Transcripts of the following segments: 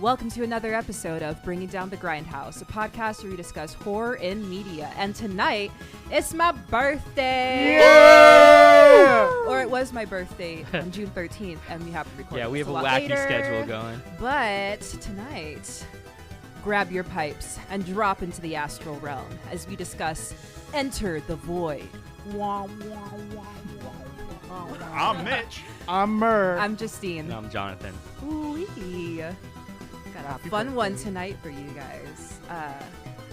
Welcome to another episode of Bringing Down the Grindhouse, a podcast where we discuss horror in media. And tonight, it's my birthday! Yeah! Or it was my birthday on June 13th, and we have to record Yeah, we have a lot wacky later. schedule going. But tonight, grab your pipes and drop into the astral realm as we discuss Enter the Void. I'm Mitch. I'm Murr. I'm Justine. And I'm Jonathan. Ooh-wee. Got a fun one tonight for you guys.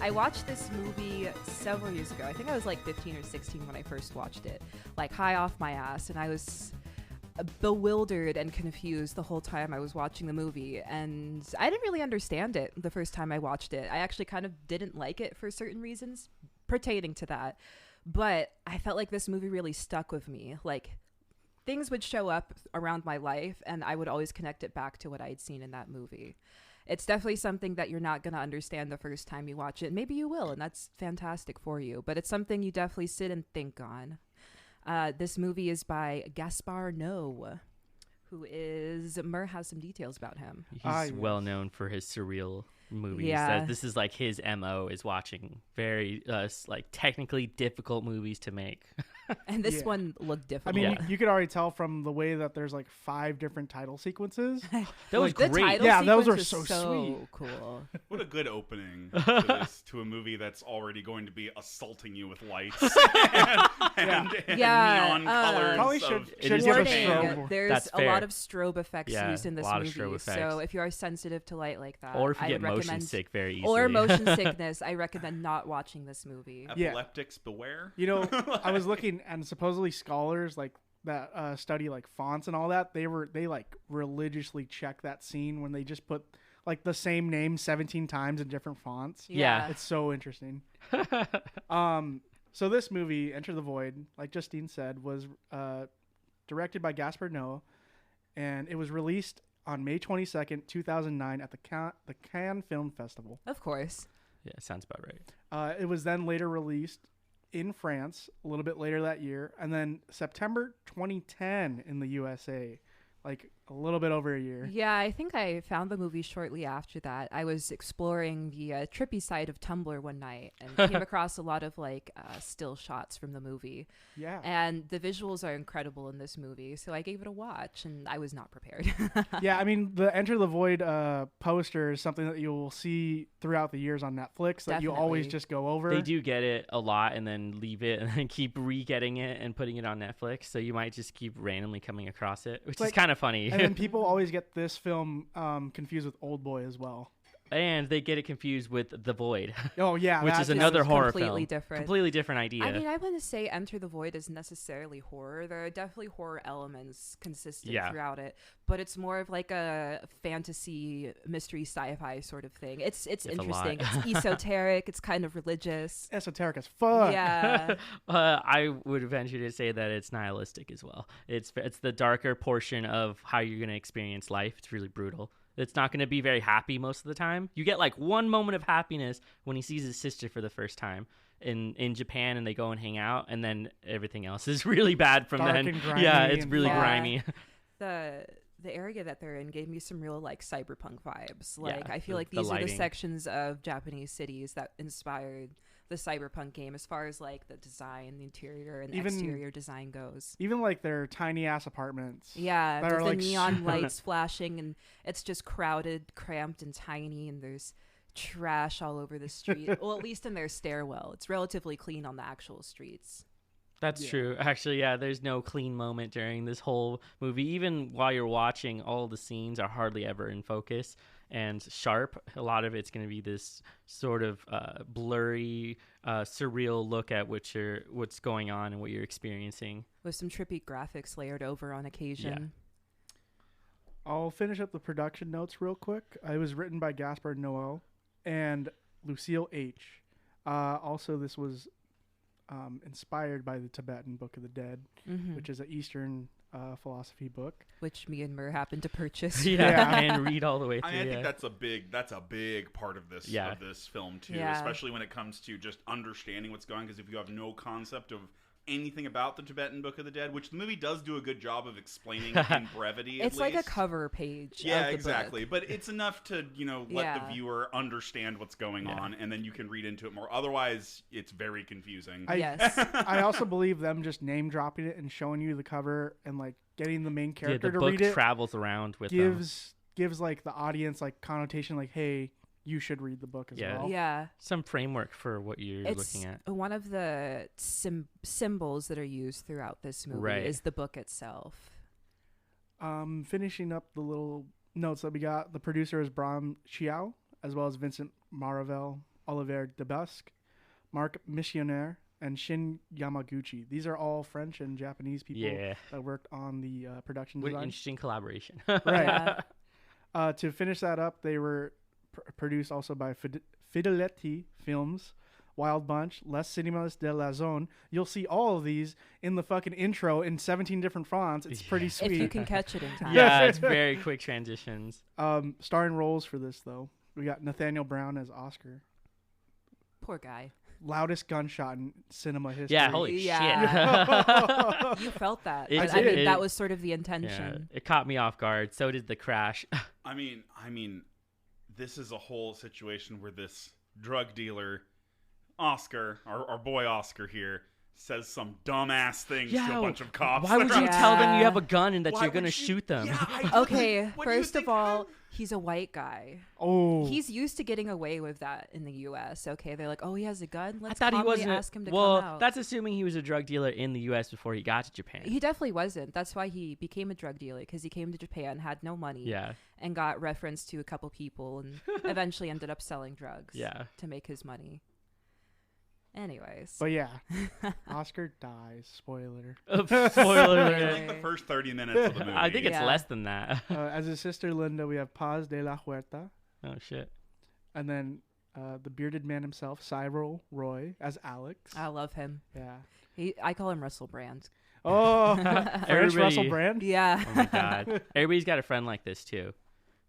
I watched this movie several years ago. I think I was like 15 or 16 when I first watched it. Like high off my ass. And I was bewildered and confused the whole time I was watching the movie. And I didn't really understand it the first time I watched it. I actually kind of didn't like it for certain reasons pertaining to that. But I felt like this movie really stuck with me. Like, things would show up around my life, and I would always connect it back to what I had seen in that movie. It's definitely something that you're not going to understand the first time you watch it. Maybe you will, and that's fantastic for you. But it's something you definitely sit and think on. This movie is by Gaspar Noé, who is... Murr has some details about him. He's well known for his surreal movies. Yeah. This is like his MO, is watching very like technically difficult movies to make. And this one looked different. I mean, you could already tell from the way that there's like 5 different title sequences. That was the great. title Yeah, those are sequence so is sweet. Cool. What a good opening to a movie that's already going to be assaulting you with lights and neon colors. Probably of should give a Warning, strobe. there's That's a fair. lot of strobe effects Yeah, used in this a lot of movie. strobe effects. So if you are sensitive to light like that, Or if you I get would motion recommend, sick very easily. or motion sickness, I recommend not watching this movie. Epileptics beware. You know, I was looking, and supposedly scholars like that study like fonts and all that. They like religiously check that scene when they just put like the same name 17 times in different fonts. Yeah. It's so interesting. So this movie, Enter the Void, like Justine said, was directed by Gaspar Noé, and it was released on May 22nd, 2009 at the Cannes Film Festival. Of course. Yeah, sounds about right. It was then later released in France a little bit later that year, and then September 2010 in the USA, like a little bit over a year. Yeah, I think I found the movie shortly after that. I was exploring the trippy side of Tumblr one night and came across a lot of like still shots from the movie. Yeah. And the visuals are incredible in this movie, so I gave it a watch, and I was not prepared. Yeah, I mean, the Enter the Void poster is something that you'll see throughout the years on Netflix that you always Definitely. just go over. They do get it a lot and then leave it and then keep re-getting it and putting it on Netflix. So you might just keep randomly coming across it, which is kind of funny. And then people always get this film confused with Old Boy as well. And they get it confused with The Void. Oh, yeah. Which that is just- another horror completely film. different. Completely different idea. I mean, I wouldn't say Enter the Void is necessarily horror. There are definitely horror elements consistent throughout it, but it's more of like a fantasy, mystery, sci-fi sort of thing. It's interesting. It's esoteric. It's kind of religious. Esoteric as fuck. Yeah. I would venture to say that it's nihilistic as well. It's the darker portion of how you're going to experience life. It's really brutal. It's not going to be very happy most of the time. You get like one moment of happiness when he sees his sister for the first time in Japan, and they go and hang out, and then everything else is really bad from Dark then. and grimy Yeah, it's and really fun. grimy. The area that they're in gave me some real like cyberpunk vibes. Like Yeah, I feel like the these are the lighting. sections of Japanese cities that inspired the cyberpunk game as far as like the design, the interior, and Even- exterior design goes. Even like their tiny ass apartments. Yeah, that with are, the like, neon lights flashing, and it's just crowded, cramped, and tiny, and there's trash all over the street. Well, at least in their stairwell. It's relatively clean on the actual streets. That's Yeah. true. Actually, yeah, there's no clean moment during this whole movie. Even while you're watching, all the scenes are hardly ever in focus and sharp. A lot of it's going to be this sort of blurry, surreal look at what's going on and what you're experiencing. With some trippy graphics layered over on occasion. I'll finish up the production notes real quick. It was written by Gaspar Noé and Lucille H. Also, this was inspired by the Tibetan Book of the Dead, which is an Eastern philosophy book. Which me and Murr happened to purchase. Yeah, and read all the way through. I think that's a big part of this film too, Yeah. especially when it comes to just understanding what's going on. Because if you have no concept of anything about the Tibetan Book of the Dead, which the movie does do a good job of explaining in brevity. It's at like least. a cover page. Yeah, of the exactly. book. But it's enough to, let the viewer understand what's going on, and then you can read into it more. Otherwise, it's very confusing. Yes. I also believe them just name dropping it and showing you the cover and like getting the main character the to book read it travels around with them. gives like the audience like connotation like, hey, you should read the book as well. Yeah. Some framework for what you're looking at. One of the symbols that are used throughout this movie is the book itself. Finishing up the little notes that we got, the producer is Bram Chiao, as well as Vincent Maravel, Olivier Debusque, Marc Missionnaire, and Shin Yamaguchi. These are all French and Japanese people that worked on the production design. Interesting collaboration. Right. To finish that up, they were produced also by Fideletti Films, Wild Bunch, Les Cinémas de la Zone. You'll see all of these in the fucking intro in 17 different fonts. It's pretty sweet. If you can catch it in time. Yeah, it's very quick transitions. Starring roles for this, though. We got Nathaniel Brown as Oscar. Poor guy. Loudest gunshot in cinema history. Yeah, holy shit. You felt that. I mean, did. that was sort of the intention. Yeah, it caught me off guard. So did the crash. I mean, this is a whole situation where this drug dealer, Oscar, our boy Oscar here, says some dumbass things to a bunch of cops. Why would you tell them you have a gun and that you're going to shoot them? Yeah, okay, first of all, he's a white guy. Oh. He's used to getting away with that in the U.S. Okay, they're like, oh, he has a gun? Let's I thought he wasn't. ask him to well, come out. that's assuming he was a drug dealer in the U.S. before he got to Japan. He definitely wasn't. That's why he became a drug dealer, because he came to Japan, had no money, and got referenced to a couple people, and eventually ended up selling drugs to make his money. Anyways. But yeah, Oscar dies. Spoiler. Spoiler. Like the first 30 minutes of the movie. I think it's less than that. As his sister Linda, we have Paz de la Huerta. Oh, shit. And then the bearded man himself, Cyril Roy, as Alex. I love him. Yeah. I call him Russell Brand. Oh, French Everybody- Russell Brand? Yeah. Oh, my God. Everybody's got a friend like this, too.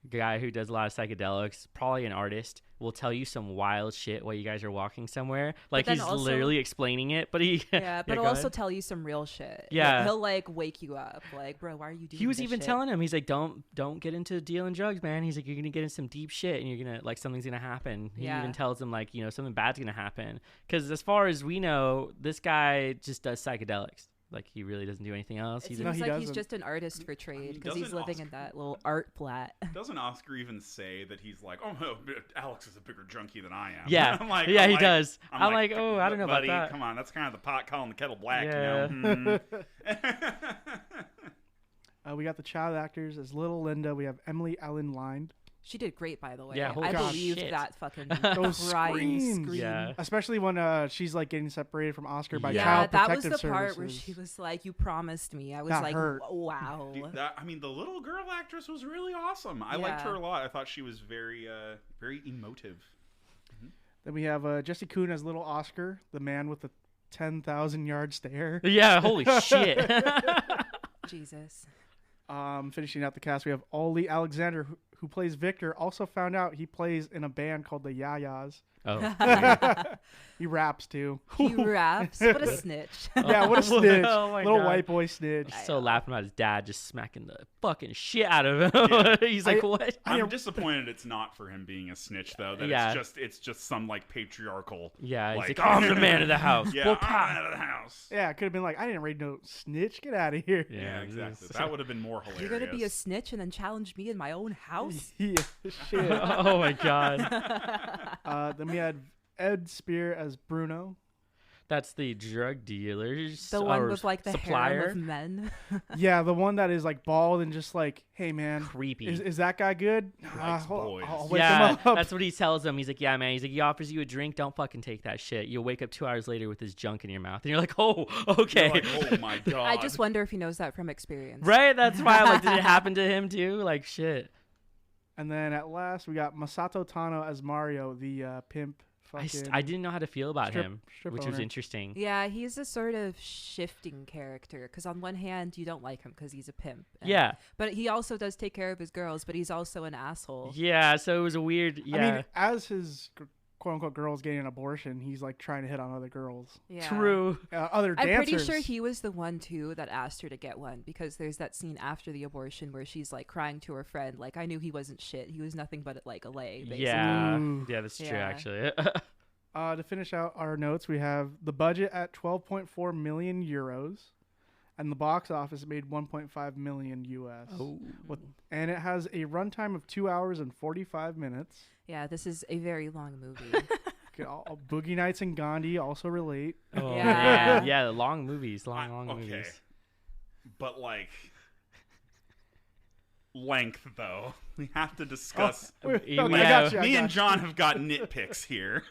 A guy who does a lot of psychedelics, probably an artist, will tell you some wild shit while you guys are walking somewhere. Like, then he's also- literally explaining it, but he... Yeah, but he'll go also ahead. tell you some real shit. Yeah. He'll like wake you up. Like, bro, why are you doing He was this even shit? telling him, he's like, don't get into dealing drugs, man. He's like, you're gonna get in some deep shit, and you're gonna like something's gonna happen. He even tells him like, something bad's gonna happen. Because as far as we know, this guy just does psychedelics. Like, he really doesn't do anything else. It He's seems he like he's doesn't. just an artist for trade, because he's doesn't living in that little art flat. Doesn't Oscar even say that he's like, oh, no, Alex is a bigger junkie than I am? Yeah. I'm like, Yeah, I'm he like- does. I'm I'm like, oh, I don't know about buddy, that. Come on, that's kind of the pot calling the kettle black, Yeah. We got the child actors as Little Linda. We have Emily Ellen Lind. She did great, by the way. Yeah, holy I God, believed shit. that fucking Those crying screams. scream. Yeah. Especially when she's like getting separated from Oscar by Yeah, Child that was Protective the part Services. where she was like, "You promised me." I was That like, hurt. "Wow." The little girl actress was really awesome. I liked Yeah. her a lot. I thought she was very emotive. Then we have Jesse Kuhn as Little Oscar, the man with the 10,000-yard stare. Yeah, holy shit. Jesus. Finishing out the cast, we have Ollie Alexander, who plays Victor. Also found out he plays in a band called the Yayas. Oh. He raps too. He raps. What a snitch. Yeah, what a snitch. Oh my Little God. white boy snitch. So laughing about his dad just smacking the fucking shit out of him. He's like, what? I'm disappointed it's not for him being a snitch, though. That Yeah. it's just some like patriarchal. Yeah, he's like, like, I'm the man of the house. Yeah, Well, I'm out of the house. Yeah, it could have been like, I didn't read no snitch. Get out of here. Yeah, exactly. That would have been more hilarious. You're gonna be a snitch and then challenge me in my own house? Yeah, shit. Oh my God. Then we had Ed Spear as Bruno. That's the drug dealers. The one or with like the supplier. harem of men. Yeah, the one that is like bald and just like, hey man, Creepy. is that guy good? Likes boys. I'll wake Yeah, him up. that's what he tells him. He's like, yeah, man. He's like, he offers you a drink. Don't fucking take that shit. You'll wake up 2 hours later with his junk in your mouth. And you're like, oh, okay. You're like, oh my god. I just wonder if he knows that from experience. Right? That's why I'm like, did it happen to him too? Like, shit. And then at last, we got Masato Tano as Mario, the pimp. I didn't know how to feel about him, strip which was owner. interesting. Yeah, he's a sort of shifting character, because on one hand, you don't like him because he's a pimp. Yeah. But he also does take care of his girls, but he's also an asshole. Yeah, so it was a weird, I mean, as his quote unquote girls getting an abortion, he's like trying to hit on other girls, Yeah. True. other I'm dancers. pretty sure he was the one too that asked her to get one, because there's that scene after the abortion where she's like crying to her friend, like, I knew he wasn't shit. He was nothing but like a lay. Basically. Yeah. Ooh. Yeah, that's true, Yeah. actually. To finish out our notes, we have the budget at 12.4 million euros, and the box office made 1.5 million US. Oh. And it has a runtime of 2 hours and 45 minutes. Yeah, this is a very long movie. Okay, all Boogie Nights and Gandhi also relate. Oh, Yeah. man. Yeah, long movies. Long okay. movies. But like length, though, we have to discuss. Wait, Yeah. okay, I got you. I Me got and you. John have got nitpicks here.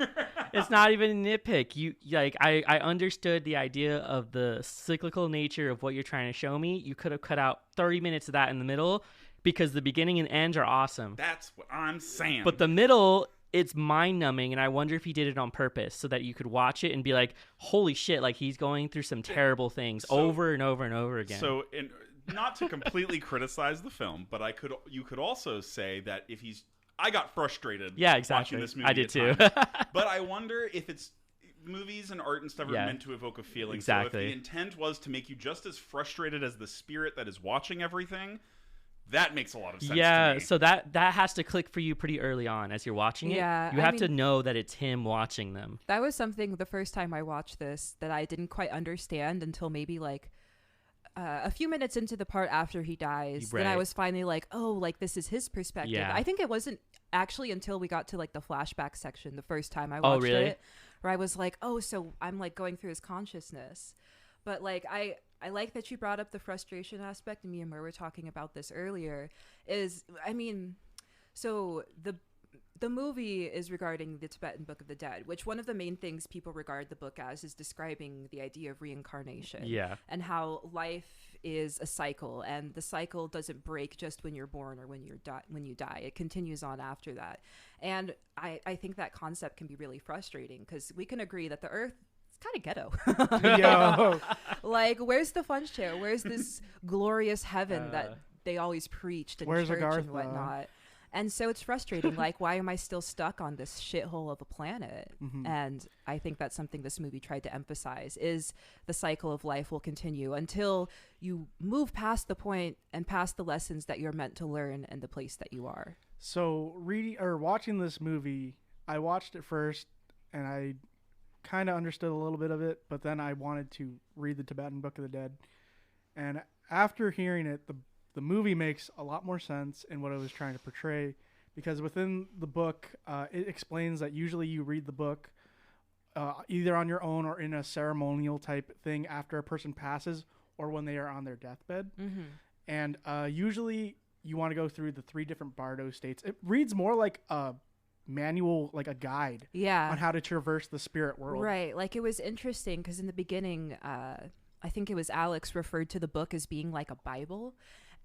It's not even a nitpick. You like I understood the idea of the cyclical nature of what you're trying to show me. You could have cut out 30 minutes of that in the middle, because the beginning and end are awesome. That's what I'm saying. But the middle, it's mind-numbing, and I wonder if he did it on purpose so that you could watch it and be like, holy shit, like he's going through some terrible things over and over and over again. So, not to completely criticize the film, but you could also say that if I got frustrated Yeah, exactly. watching this movie. I did at too. times. But I wonder if it's movies and art and stuff are Yeah. meant to evoke a feeling. Exactly. So if the intent was to make you just as frustrated as the spirit that is watching everything, that makes a lot of sense to me. So that has to click for you pretty early on as you're watching it. Yeah, You I have to mean- know that it's him watching them. That was something the first time I watched this that I didn't quite understand until maybe like a few minutes into the part after he dies. Then I Right. was finally like, oh, like this is his perspective. Yeah. I think it wasn't actually until we got to like the flashback section the first time I Oh, watched really? it, where I was like, oh, so I'm like going through his consciousness. But like I like that you brought up the frustration aspect, and me and Mer were talking about this earlier. So the movie is regarding the Tibetan Book of the Dead, which one of the main things people regard the book as is describing the idea of reincarnation. Yeah. And how life is a cycle, and the cycle doesn't break just when you're born or when you die. It continues on after that. And I think that concept can be really frustrating, because we can agree that the earth is kind of ghetto. Yo. Like, where's the fun chair? Where's this glorious heaven that they always preached in Where's church Agartha? and whatnot? And so it's frustrating. Like, why am I still stuck on this shithole of a planet? Mhm. And I think that's something this movie tried to emphasize, is the cycle of life will continue until you move past the point and past the lessons that you're meant to learn and the place that you are. So watching this movie, I watched it first and I kind of understood a little bit of it, but then I wanted to read the Tibetan Book of the Dead. And after hearing it, the movie makes a lot more sense in what it was trying to portray, because within the book, it explains that usually you read the book either on your own or in a ceremonial type thing after a person passes or when they are on their deathbed. Mm-hmm. And usually you want to go through the 3 different Bardo states. It reads more like a manual, like a guide Yeah. on how to traverse the spirit world. Right. Like, it was interesting because in the beginning, I think it was Alex referred to the book as being like a Bible.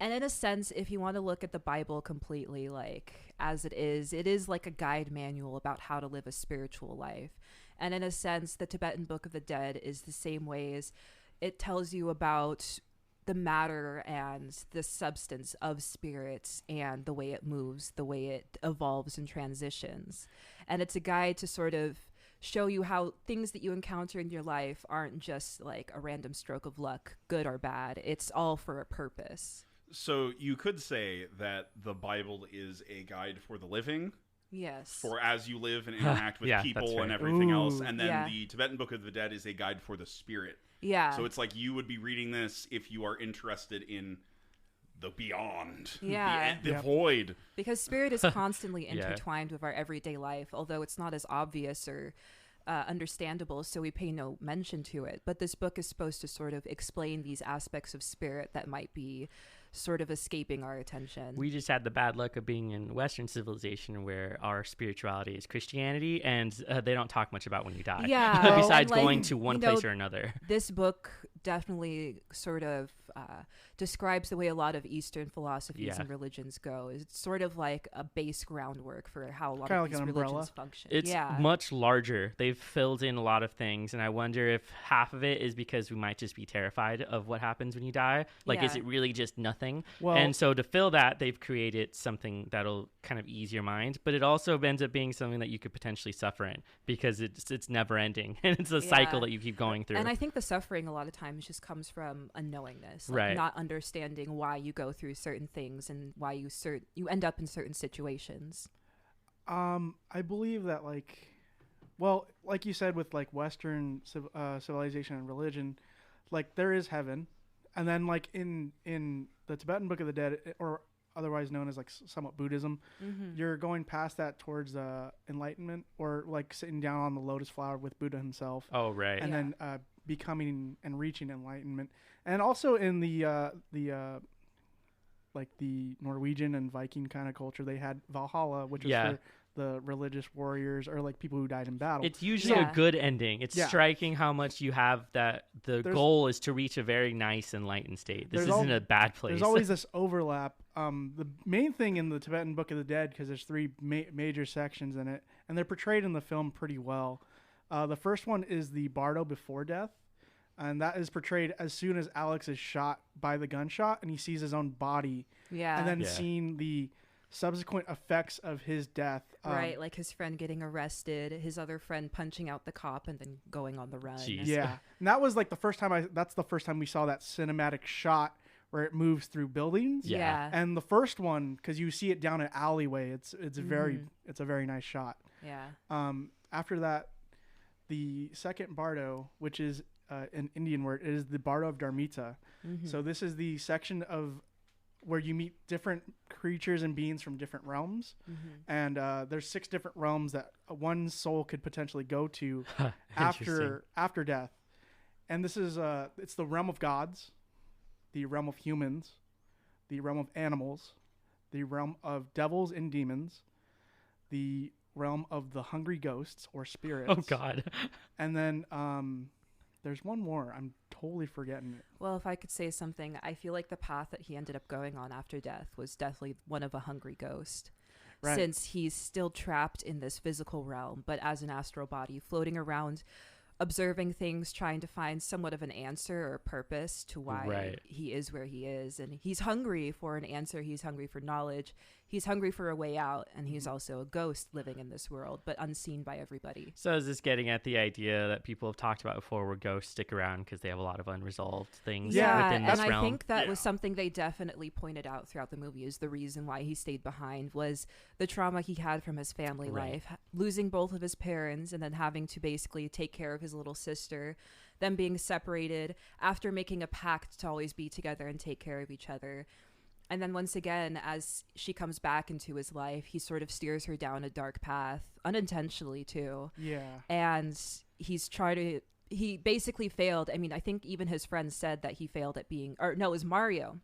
And in a sense, if you want to look at the Bible completely, like, as it is like a guide manual about how to live a spiritual life. And in a sense, the Tibetan Book of the Dead is the same way, as it tells you about the matter and the substance of spirits and the way it moves, the way it evolves and transitions. And it's a guide to sort of show you how things that you encounter in your life aren't just like a random stroke of luck, good or bad. It's all for a purpose. So you could say that the Bible is a guide for the living, Yes. for as you live and interact with Yeah, that's people fair. and everything else. Ooh. And then Yeah. the Tibetan Book of the Dead is a guide for the spirit. Yeah. So it's like you would be reading this if you are interested in the beyond, Yeah. the Yep. void. Because spirit is constantly Yeah. intertwined with our everyday life, although it's not as obvious or understandable, so we pay no mention to it. But this book is supposed to sort of explain these aspects of spirit that might be sort of escaping our attention. We just had the bad luck of being in Western civilization where our spirituality is Christianity, and they don't talk much about when you die. Yeah. Besides and, like, going to one you know, place or another. This book definitely sort of describes the way a lot of Eastern philosophies Yeah. and religions go. It's sort of like a base groundwork for how a lot Kinda of like these an religions umbrella. function. It's yeah. much larger. They've filled in a lot of things, and I wonder if half of it is because we might just be terrified of what happens when you die. Like, is Yeah. it really just nothing? Well, And so to fill that, they've created something that'll kind of ease your mind, but it also ends up being something that you could potentially suffer in because it's never ending, and it's a cycle Yeah. that you keep going through. And I think the suffering a lot of times just comes from unknowingness, like Right. not understanding why you go through certain things and why you end up in certain situations. I believe that like you said with like Western civilization and religion, like there is heaven, and then like in the Tibetan Book of the Dead, or otherwise known as like somewhat Buddhism, you're going past that towards enlightenment, or like sitting down on the lotus flower with Buddha himself, oh, right. and Yeah. then becoming and reaching enlightenment. And also in the like the Norwegian and Viking kind of culture, they had Valhalla, which was Yeah. for the religious warriors or like people who died in battle. It's usually Yeah. a good ending. It's Yeah. striking how much you have that the There's- goal is to reach a very nice enlightened state. This There's isn't a bad place. There's always this overlap. The main thing in the Tibetan Book of the Dead, because there's three major sections in it, and they're portrayed in the film pretty well. The first one is the Bardo before death, and that is portrayed as soon as Alex is shot by the gunshot, and he sees his own body, Yeah. and then Yeah. seeing the subsequent effects of his death. Right, like his friend getting arrested, his other friend punching out the cop and then going on the run. Jeez. Yeah, and that was like the first time that's the first time we saw that cinematic shot where it moves through buildings. Yeah. Yeah. And the first one, because you see it down an alleyway, it's a very nice shot. Yeah. After that, the second Bardo, which is an Indian word, is the Bardo of Darmita. So this is the section of where you meet different creatures and beings from different realms, and there's 6 different realms that one soul could potentially go to Interesting. after death. And this is it's the realm of gods, the realm of humans, the realm of animals, the realm of devils and demons, the realm of the hungry ghosts or spirits. Oh, God. And then there's one more. I'm totally forgetting it. Well, if I could say something, I feel like the path that he ended up going on after death was definitely one of a hungry ghost. Right. Since he's still trapped in this physical realm, but as an astral body, floating around, observing things, trying to find somewhat of an answer or purpose to why Right. he is where he is. And he's hungry for an answer. He's hungry for knowledge. He's hungry for a way out. And he's also a ghost living in this world, but unseen by everybody. So is this getting at the idea that people have talked about before where ghosts stick around because they have a lot of unresolved things Yeah, within this and realm? I think that was Yeah. something they definitely pointed out throughout the movie is the reason why he stayed behind was the trauma he had from his family Right. life, losing both of his parents and then having to basically take care of his little sister, them being separated after making a pact to always be together and take care of each other. And then once again, as she comes back into his life, he sort of steers her down a dark path, unintentionally too. Yeah. And he basically failed. I mean, I think even his friends said that he failed at being, or no, it was Mario,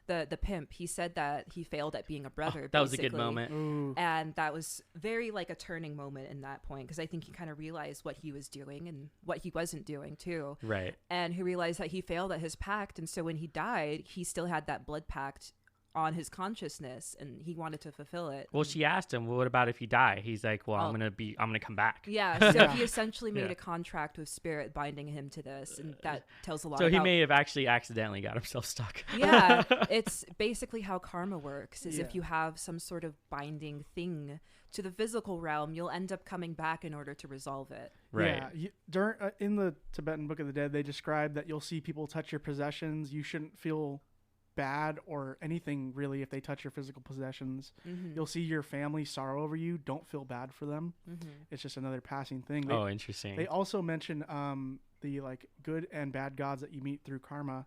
the pimp. He said that he failed at being a brother. That was a good basically. moment. Ooh. And that was very like a turning moment in that point because I think he kind of realized what he was doing and what he wasn't doing too. Right. And he realized that he failed at his pact. And so when he died, he still had that blood pact on his consciousness and he wanted to fulfill it. Well, she asked him, well, what about if you die? He's like, well, I'm Oh. gonna come back. Yeah, so Yeah. he essentially made Yeah. a contract with spirit binding him to this, and that tells a lot So about... he may have actually accidentally got himself stuck. Yeah, it's basically how karma works, is Yeah. if you have some sort of binding thing to the physical realm, you'll end up coming back in order to resolve it. Right. Yeah. In the Tibetan Book of the Dead, they describe that you'll see people touch your possessions. You shouldn't feel bad or anything really if they touch your physical possessions. Mm-hmm. You'll see your family sorrow over you. Don't feel bad for them. It's just another passing thing. Oh, interesting. They also mention the like good and bad gods that you meet through karma.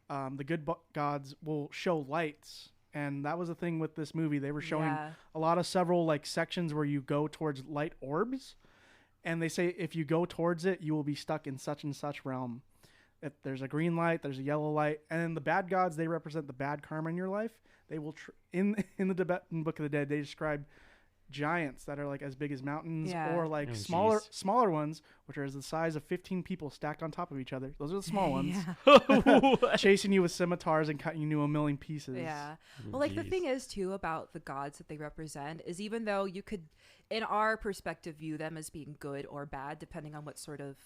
The good gods will show lights, and that was the thing with this movie. They were showing Yeah. a lot of several like sections where you go towards light orbs, and they say if you go towards it, you will be stuck in such and such realm. If there's a green light, there's a yellow light, and then the bad gods, they represent the bad karma in your life. They will in the Tibetan Book of the Dead, they describe giants that are like as big as mountains, Yeah. or like Oh, smaller ones, which are the size of 15 people stacked on top of each other. Those are the small ones. Yeah. Chasing you with scimitars and cutting you into a million pieces. Yeah. Well, like the thing is too about the gods that they represent is even though you could, in our perspective, view them as being good or bad, depending on what sort of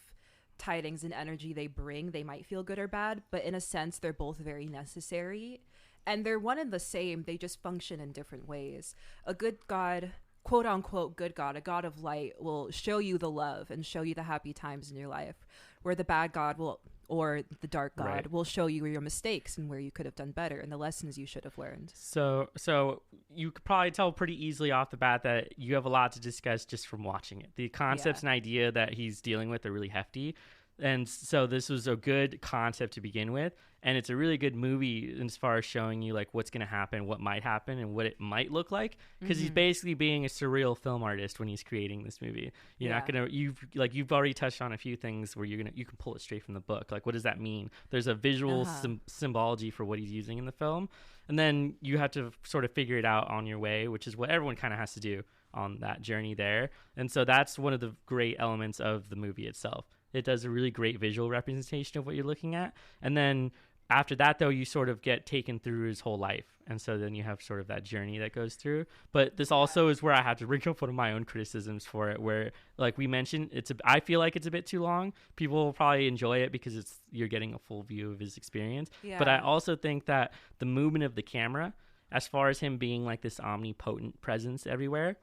tidings and energy they bring, they might feel good or bad. But in a sense, they're both very necessary. And they're one and the same. They just function in different ways. A good god, quote unquote good god, a god of light, will show you the love and show you the happy times in your life, where the bad god will, or the dark god, Right. will show you your mistakes and where you could have done better and the lessons you should have learned. So you could probably tell pretty easily off the bat that you have a lot to discuss just from watching it. The concepts and idea that he's dealing with are really hefty. And so this was a good concept to begin with, and it's a really good movie as far as showing you like what's going to happen, what might happen, and what it might look like, because he's basically being a surreal film artist when he's creating this movie. You're not going to you've already touched on a few things where you can pull it straight from the book. Like, what does that mean? There's a visual symbology for what he's using in the film, and then you have to sort of figure it out on your way, which is what everyone kind of has to do on that journey there. And so that's one of the great elements of the movie itself. It does a really great visual representation of what you're looking at. And then after that, though, you sort of get taken through his whole life. And so then you have sort of that journey that goes through. But this also is where I had to bring up one of my own criticisms for it, where, like we mentioned, I feel like it's a bit too long. People will probably enjoy it because you're getting a full view of his experience. Yeah. But I also think that the movement of the camera, as far as him being like this omnipotent presence everywhere,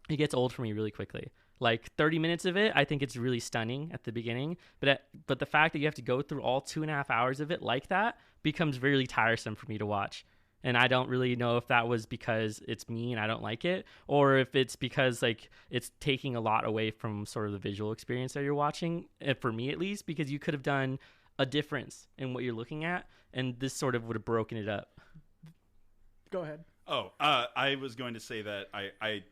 it gets old for me really quickly. Like 30 minutes of it, I think it's really stunning at the beginning. But the fact that you have to go through all 2.5 hours of it like that becomes really tiresome for me to watch. And I don't really know if that was because it's me and I don't like it, or if it's because like it's taking a lot away from sort of the visual experience that you're watching, for me at least, because you could have done a difference in what you're looking at, and this sort of would have broken it up. Go ahead. I was going to say that I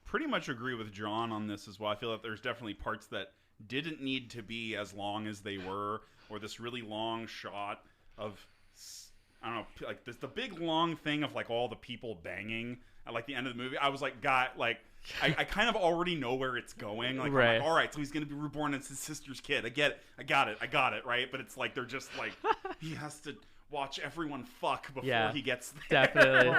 pretty much agree with John on this as well. I feel that there's definitely parts that didn't need to be as long as they were, or this really long shot of, I don't know, like this, the big long thing of like all the people banging at like the end of the movie. I was like, I kind of already know where it's going. Like, right. I'm like, all right, so he's going to be reborn as his sister's kid. I get it. I got it, right? But it's like, they're just like, he has to watch everyone fuck before he gets there. Definitely.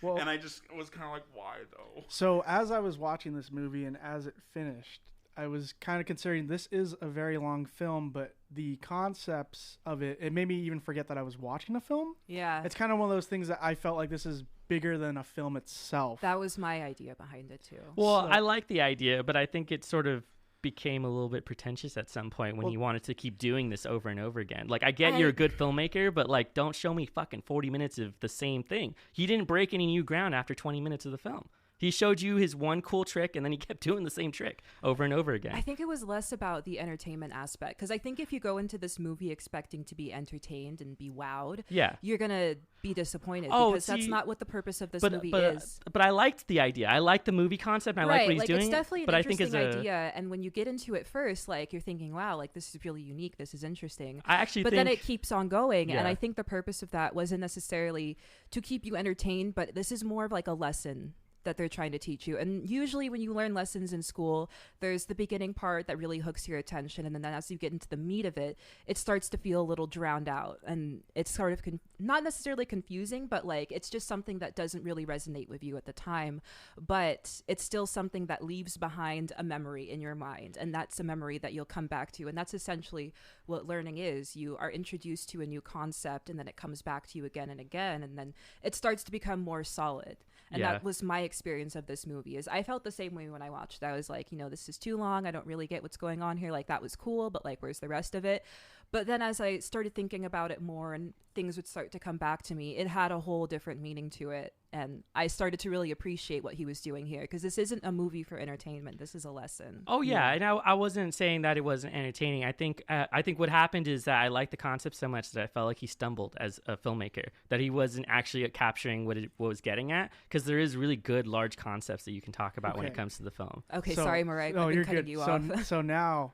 Well, and I just was kind of like, why though? So as I was watching this movie and as it finished, I was kind of considering this is a very long film, but the concepts of it made me even forget that I was watching a film. Yeah. It's kind of one of those things that I felt like this is bigger than a film itself. That was my idea behind it too. Well, So- I like the idea, but I think it sort of became a little bit pretentious at some point when you wanted to keep doing this over and over again. Like, I get you're a good filmmaker, but like, don't show me fucking 40 minutes of the same thing. He didn't break any new ground after 20 minutes of the film. He showed you his one cool trick, and then he kept doing the same trick over and over again. I think it was less about the entertainment aspect, because I think if you go into this movie expecting to be entertained and be wowed, you're gonna be disappointed, because that's not what the purpose of this movie is. But I liked the idea. I liked the movie concept, and I like what he's doing. It's definitely but an I think interesting idea, and when you get into it first, like, you're thinking, wow, like, this is really unique, this is interesting. But then it keeps on going, and I think the purpose of that wasn't necessarily to keep you entertained, but this is more of like a lesson that they're trying to teach you. And usually when you learn lessons in school, there's the beginning part that really hooks your attention, and then as you get into the meat of it, it starts to feel a little drowned out, and it's sort of not necessarily confusing, but like, it's just something that doesn't really resonate with you at the time, but it's still something that leaves behind a memory in your mind, and that's a memory that you'll come back to. And that's essentially what learning is. You are introduced to a new concept, and then it comes back to you again and again, and then it starts to become more solid. And that was my experience of this movie. Is I felt the same way when I watched it. I was like, this is too long. I don't really get what's going on here. Like, that was cool, but like, where's the rest of it? But then as I started thinking about it more and things would start to come back to me, it had a whole different meaning to it. And I started to really appreciate what he was doing here, because this isn't a movie for entertainment. This is a lesson. Oh, yeah. And I wasn't saying that it wasn't entertaining. I think what happened is that I liked the concept so much that I felt like he stumbled as a filmmaker, that he wasn't actually capturing what it was getting at, because there is really good large concepts that you can talk about when it comes to the film. Okay, sorry, Mariah. I've been cutting you off. So now,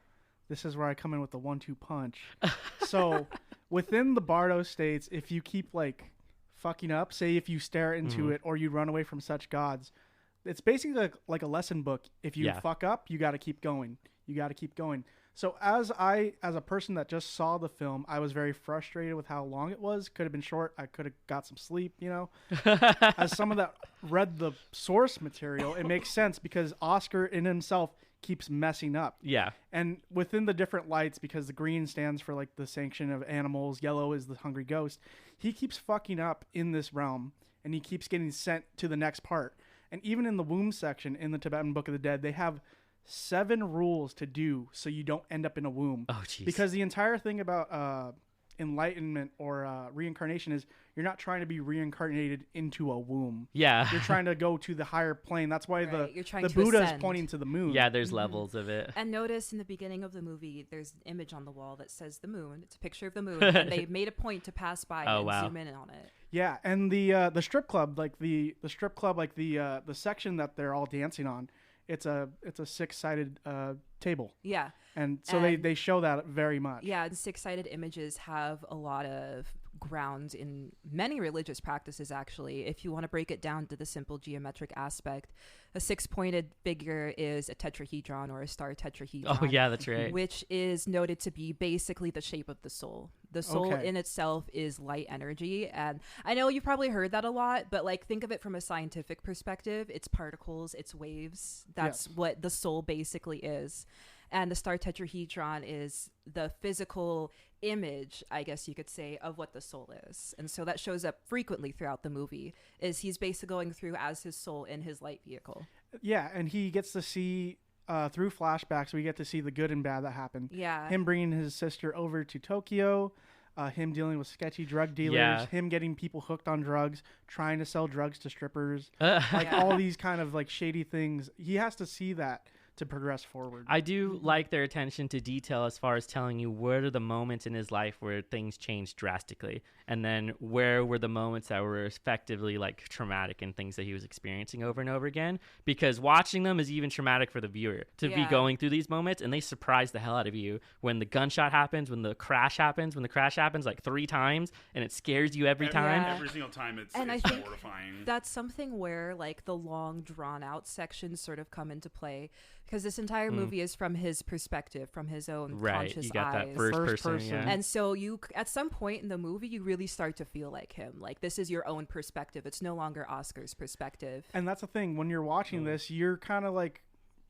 this is where I come in with the 1-2 punch. So within the Bardo states, if you keep like fucking up, say if you stare into it or you run away from such gods, it's basically like a lesson book. If you Yeah. fuck up, you got to keep going. You got to keep going. So as a person that just saw the film, I was very frustrated with how long it was. Could have been short. I could have got some sleep, you know. As someone that read the source material, it makes sense because Oscar in himself keeps messing up. Yeah. And within the different lights, because the green stands for like the sanction of animals, yellow is the hungry ghost, he keeps fucking up in this realm and he keeps getting sent to the next part. And even in the womb section in the Tibetan Book of the Dead, they have 7 rules to do so you don't end up in a womb. Oh, jeez. Because the entire thing about enlightenment or reincarnation is you're not trying to be reincarnated into a womb. Yeah. You're trying to go to the higher plane. That's why Right, you're trying the to Buddha ascend. is pointing to the moon. Yeah, there's levels of it. And notice in the beginning of the movie, there's an image on the wall that says the moon. It's a picture of the moon, and they made a point to pass by Oh, and wow. zoom in on it. Yeah, and the strip club, like the strip club, like the section that they're all dancing on, it's a 6-sided table, Yeah. and so And- they show that very much. Yeah, and 6-sided images have a lot of ground in many religious practices, actually. If you want to break it down to the simple geometric aspect, a 6-pointed figure is a tetrahedron or a star tetrahedron. Oh, yeah, that's right. Which is noted to be basically the shape of the soul. The soul Okay. in itself is light energy. And I know you've probably heard that a lot, but like think of it from a scientific perspective. It's particles, it's waves. That's Yes. what the soul basically is. And the star tetrahedron is the physical image, I guess you could say, of what the soul is. And so that shows up frequently throughout the movie, is he's basically going through as his soul in his light vehicle. Yeah, and he gets to see through flashbacks. We get to see the good and bad that happened. Yeah. Him bringing his sister over to Tokyo, him dealing with sketchy drug dealers, Yeah. him getting people hooked on drugs, trying to sell drugs to strippers, I like Yeah. all these kind of like shady things. He has to see that to progress forward. do like their attention to detail as far as telling you what are the moments in his life where things changed drastically, and then where were the moments that were effectively like traumatic and things that he was experiencing over and over again. Because watching them is even traumatic for the viewer to be Yeah. going through these moments, and they surprise the hell out of you when the gunshot happens, when the crash happens like 3 times, and it scares you every time. Yeah. Every single time, it's And I it's think mortifying. That's something where like the long drawn out sections sort of come into play, because this entire movie is from his perspective, from his own Right, conscious you got eyes. that first person. person. Yeah. And so you at some point in the movie you really start to feel like him. Like this is your own perspective. It's no longer Oscar's perspective. And that's the thing. When you're watching this, you're kind of like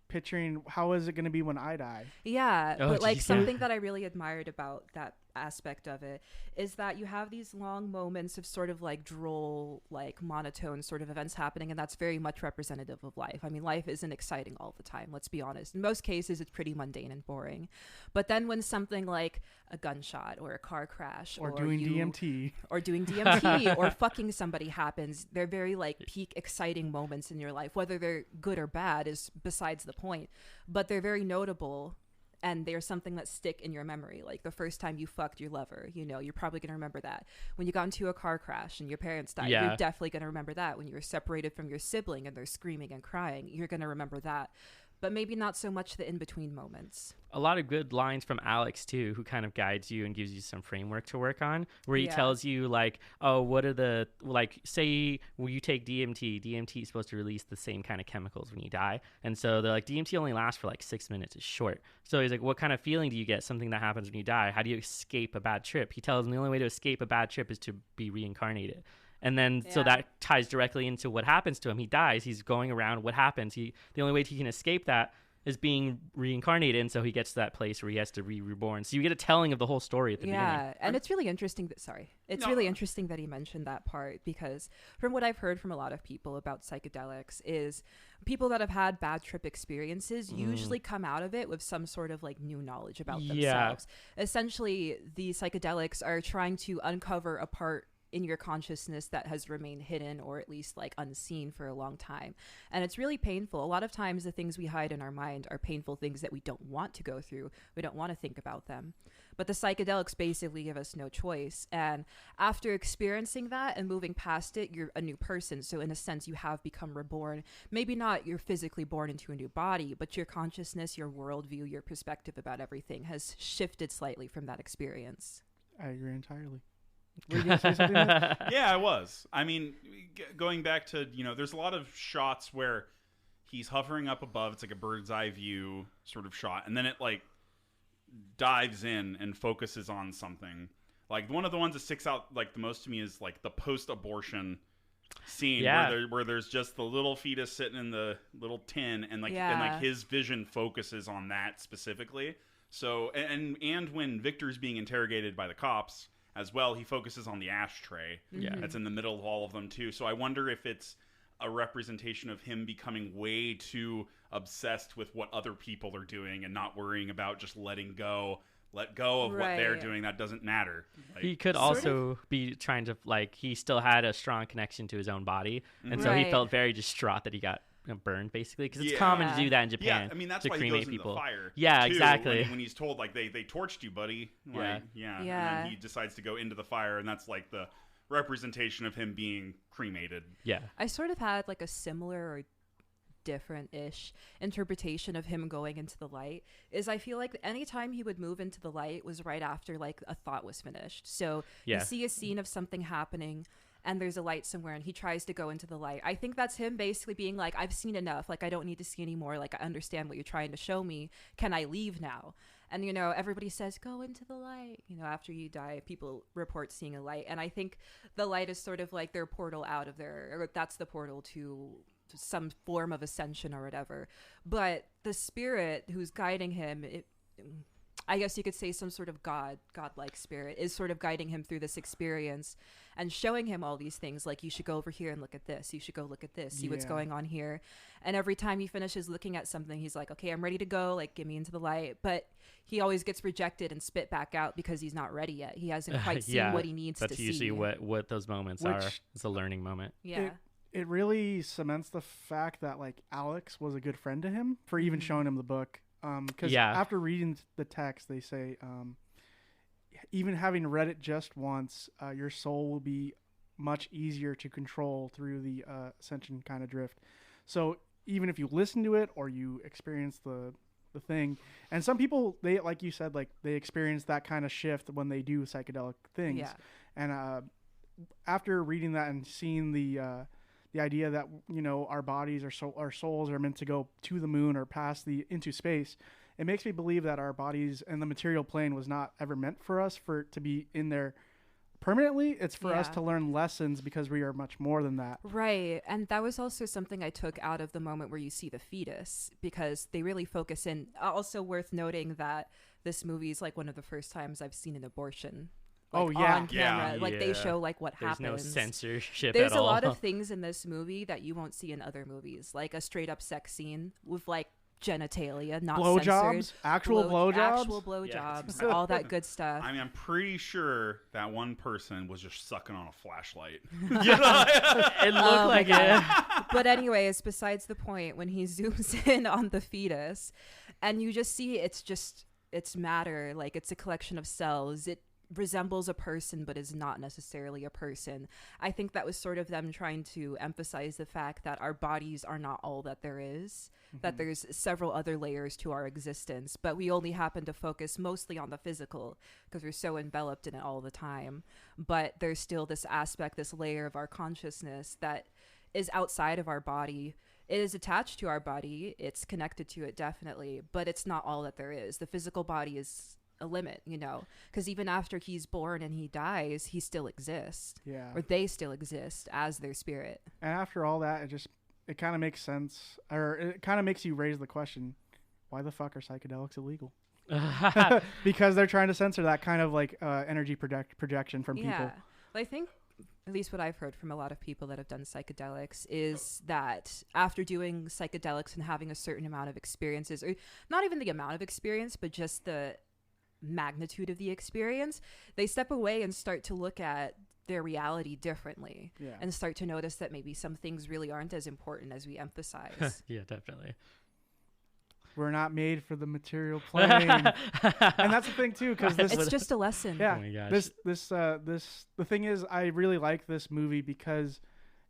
picturing how is it going to be when I die? Yeah, Oh, but like geez, yeah. something that I really admired about that aspect of it is that you have these long moments of sort of like droll, like monotone sort of events happening, and that's very much representative of life. I mean, life isn't exciting all the time, let's be honest. In most cases, it's pretty mundane and boring. But then when something like a gunshot or a car crash Or doing you- DMT. or doing DMT or fucking somebody happens, they're very like peak exciting moments in your life. Whether they're good or bad is besides the point, but they're very notable and they're something that stick in your memory. Like the first time you fucked your lover, you know, you're probably going to remember that. When you got into a car crash and your parents died, Yeah. you're definitely going to remember that. When you were separated from your sibling and they're screaming and crying, you're going to remember that. But maybe not so much the in-between moments. A lot of good lines from Alex too, who kind of guides you and gives you some framework to work on, where he Yeah. tells you like, oh, what are the, like, say when you take DMT is supposed to release the same kind of chemicals when you die, and so they're like, DMT only lasts for like 6 minutes, it's short. So he's like, what kind of feeling do you get? Something that happens when you die. How do you escape a bad trip? He tells him the only way to escape a bad trip is to be reincarnated. And then, so Yeah. that ties directly into what happens to him. He dies. He's going around. What happens? The only way he can escape that is being reincarnated, and so he gets to that place where he has to be reborn. So you get a telling of the whole story at the beginning. Yeah, and it's really interesting it's No. really interesting that he mentioned that part, because from what I've heard from a lot of people about psychedelics is people that have had bad trip experiences usually come out of it with some sort of like new knowledge about Yeah. themselves. Essentially, the psychedelics are trying to uncover a part in your consciousness that has remained hidden or at least like unseen for a long time. And it's really painful. A lot of times the things we hide in our mind are painful things that we don't want to go through. We don't want to think about them. But the psychedelics basically give us no choice. And after experiencing that and moving past it, you're a new person. So in a sense, you have become reborn. Maybe not you're physically born into a new body, but your consciousness, your worldview, your perspective about everything has shifted slightly from that experience. I agree entirely. Were you going to say something? Nick? Yeah, I was. I mean, going back to, there's a lot of shots where he's hovering up above. It's like a bird's eye view sort of shot, and then it like dives in and focuses on something. Like one of the ones that sticks out like the most to me is like the post-abortion scene where there's just the little fetus sitting in the little tin, and like his vision focuses on that specifically. So and when Victor's being interrogated by the cops as well, he focuses on the ashtray that's in the middle of all of them too. So I wonder if it's a representation of him becoming way too obsessed with what other people are doing and not worrying about just let go of what they're doing. That doesn't matter. Like, he could also be trying to, like, he still had a strong connection to his own body, and so he felt very distraught that he got burned, basically, because it's common to do that in Japan. Yeah, I mean, that's to why he cremate goes people. into the fire. Yeah, too, exactly. When he's told, like, they torched you, buddy. Like, and then he decides to go into the fire, and that's like the representation of him being cremated. Yeah. I sort of had like a similar or different-ish interpretation of him going into the light. Is I feel like anytime he would move into the light was right after like a thought was finished. So you see a scene of something happening and there's a light somewhere and he tries to go into the light. I think that's him basically being like, I've seen enough. Like, I don't need to see anymore. Like, I understand what you're trying to show me. Can I leave now? And, you know, everybody says, go into the light. You know, after you die, people report seeing a light. And I think the light is sort of like their portal out of there, or that's the portal to some form of ascension or whatever. But the spirit who's guiding him, I guess you could say some sort of godlike spirit is sort of guiding him through this experience and showing him all these things, like, you should go over here and look at this, you should go look at this, see what's going on here. And every time he finishes looking at something, he's like, okay, I'm ready to go, like, get me into the light. But he always gets rejected and spit back out because he's not ready yet. He hasn't quite seen what he needs to see. That's usually what those moments are. It's a learning moment. It really cements the fact that, like, Alex was a good friend to him for even showing him the book. Because after reading the text, they say, even having read it just once, your soul will be much easier to control through the ascension kind of drift. So even if you listen to it or you experience the thing, and some people, they, like you said, like, they experience that kind of shift when they do psychedelic things. Yeah. And after reading that and seeing the idea that, you know, our bodies, our souls are meant to go to the moon or into space, it makes me believe that our bodies and the material plane was not ever meant for us to be in there permanently. It's for us to learn lessons because we are much more than that. Right. And that was also something I took out of the moment where you see the fetus, because they really focus in. Also worth noting that this movie is like one of the first times I've seen an abortion. Like, on camera. Like, they show like what happens. There's no censorship There's at all. a lot of things in this movie that you won't see in other movies, like a straight up sex scene with like genitalia, not censored. Actual blowjobs, all that good stuff. I mean, I'm pretty sure that one person was just sucking on a flashlight. It looked like it. But anyways, besides the point, when he zooms in on the fetus and you just see it's matter, like, it's a collection of cells. It resembles a person but is not necessarily a person. I think that was sort of them trying to emphasize the fact that our bodies are not all that there is, that there's several other layers to our existence, but we only happen to focus mostly on the physical because we're so enveloped in it all the time. But there's still this aspect, this layer of our consciousness that is outside of our body. It is attached to our body, it's connected to it, definitely, but it's not all that there is. The physical body is a limit, you know, because even after he's born and he dies, he still exists, or they still exist as their spirit. And after all that, it kind of makes sense, or it kind of makes you raise the question, why the fuck are psychedelics illegal? Because they're trying to censor that kind of like energy projection from people. Well, I think at least what I've heard from a lot of people that have done psychedelics is that after doing psychedelics and having a certain amount of experiences, or not even the amount of experience, but just the magnitude of the experience, they step away and start to look at their reality differently and start to notice that maybe some things really aren't as important as we emphasize. Yeah, definitely. We're not made for the material plane. And that's the thing too, because it's just a lesson. Yeah. Oh my gosh. The thing is, I really like this movie because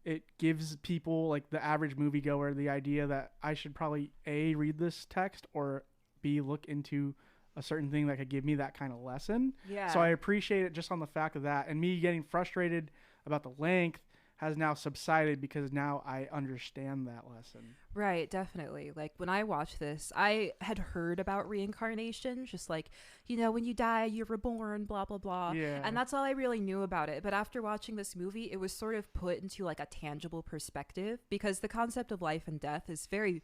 it gives people, like the average moviegoer, the idea that I should probably A, read this text, or B, look into a certain thing that could give me that kind of lesson. Yeah. So I appreciate it just on the fact of that. And me getting frustrated about the length has now subsided because now I understand that lesson. Right, definitely. Like when I watched this, I had heard about reincarnation, just like, when you die, you're reborn, blah, blah, blah. Yeah. And that's all I really knew about it. But after watching this movie, it was sort of put into like a tangible perspective, because the concept of life and death is very,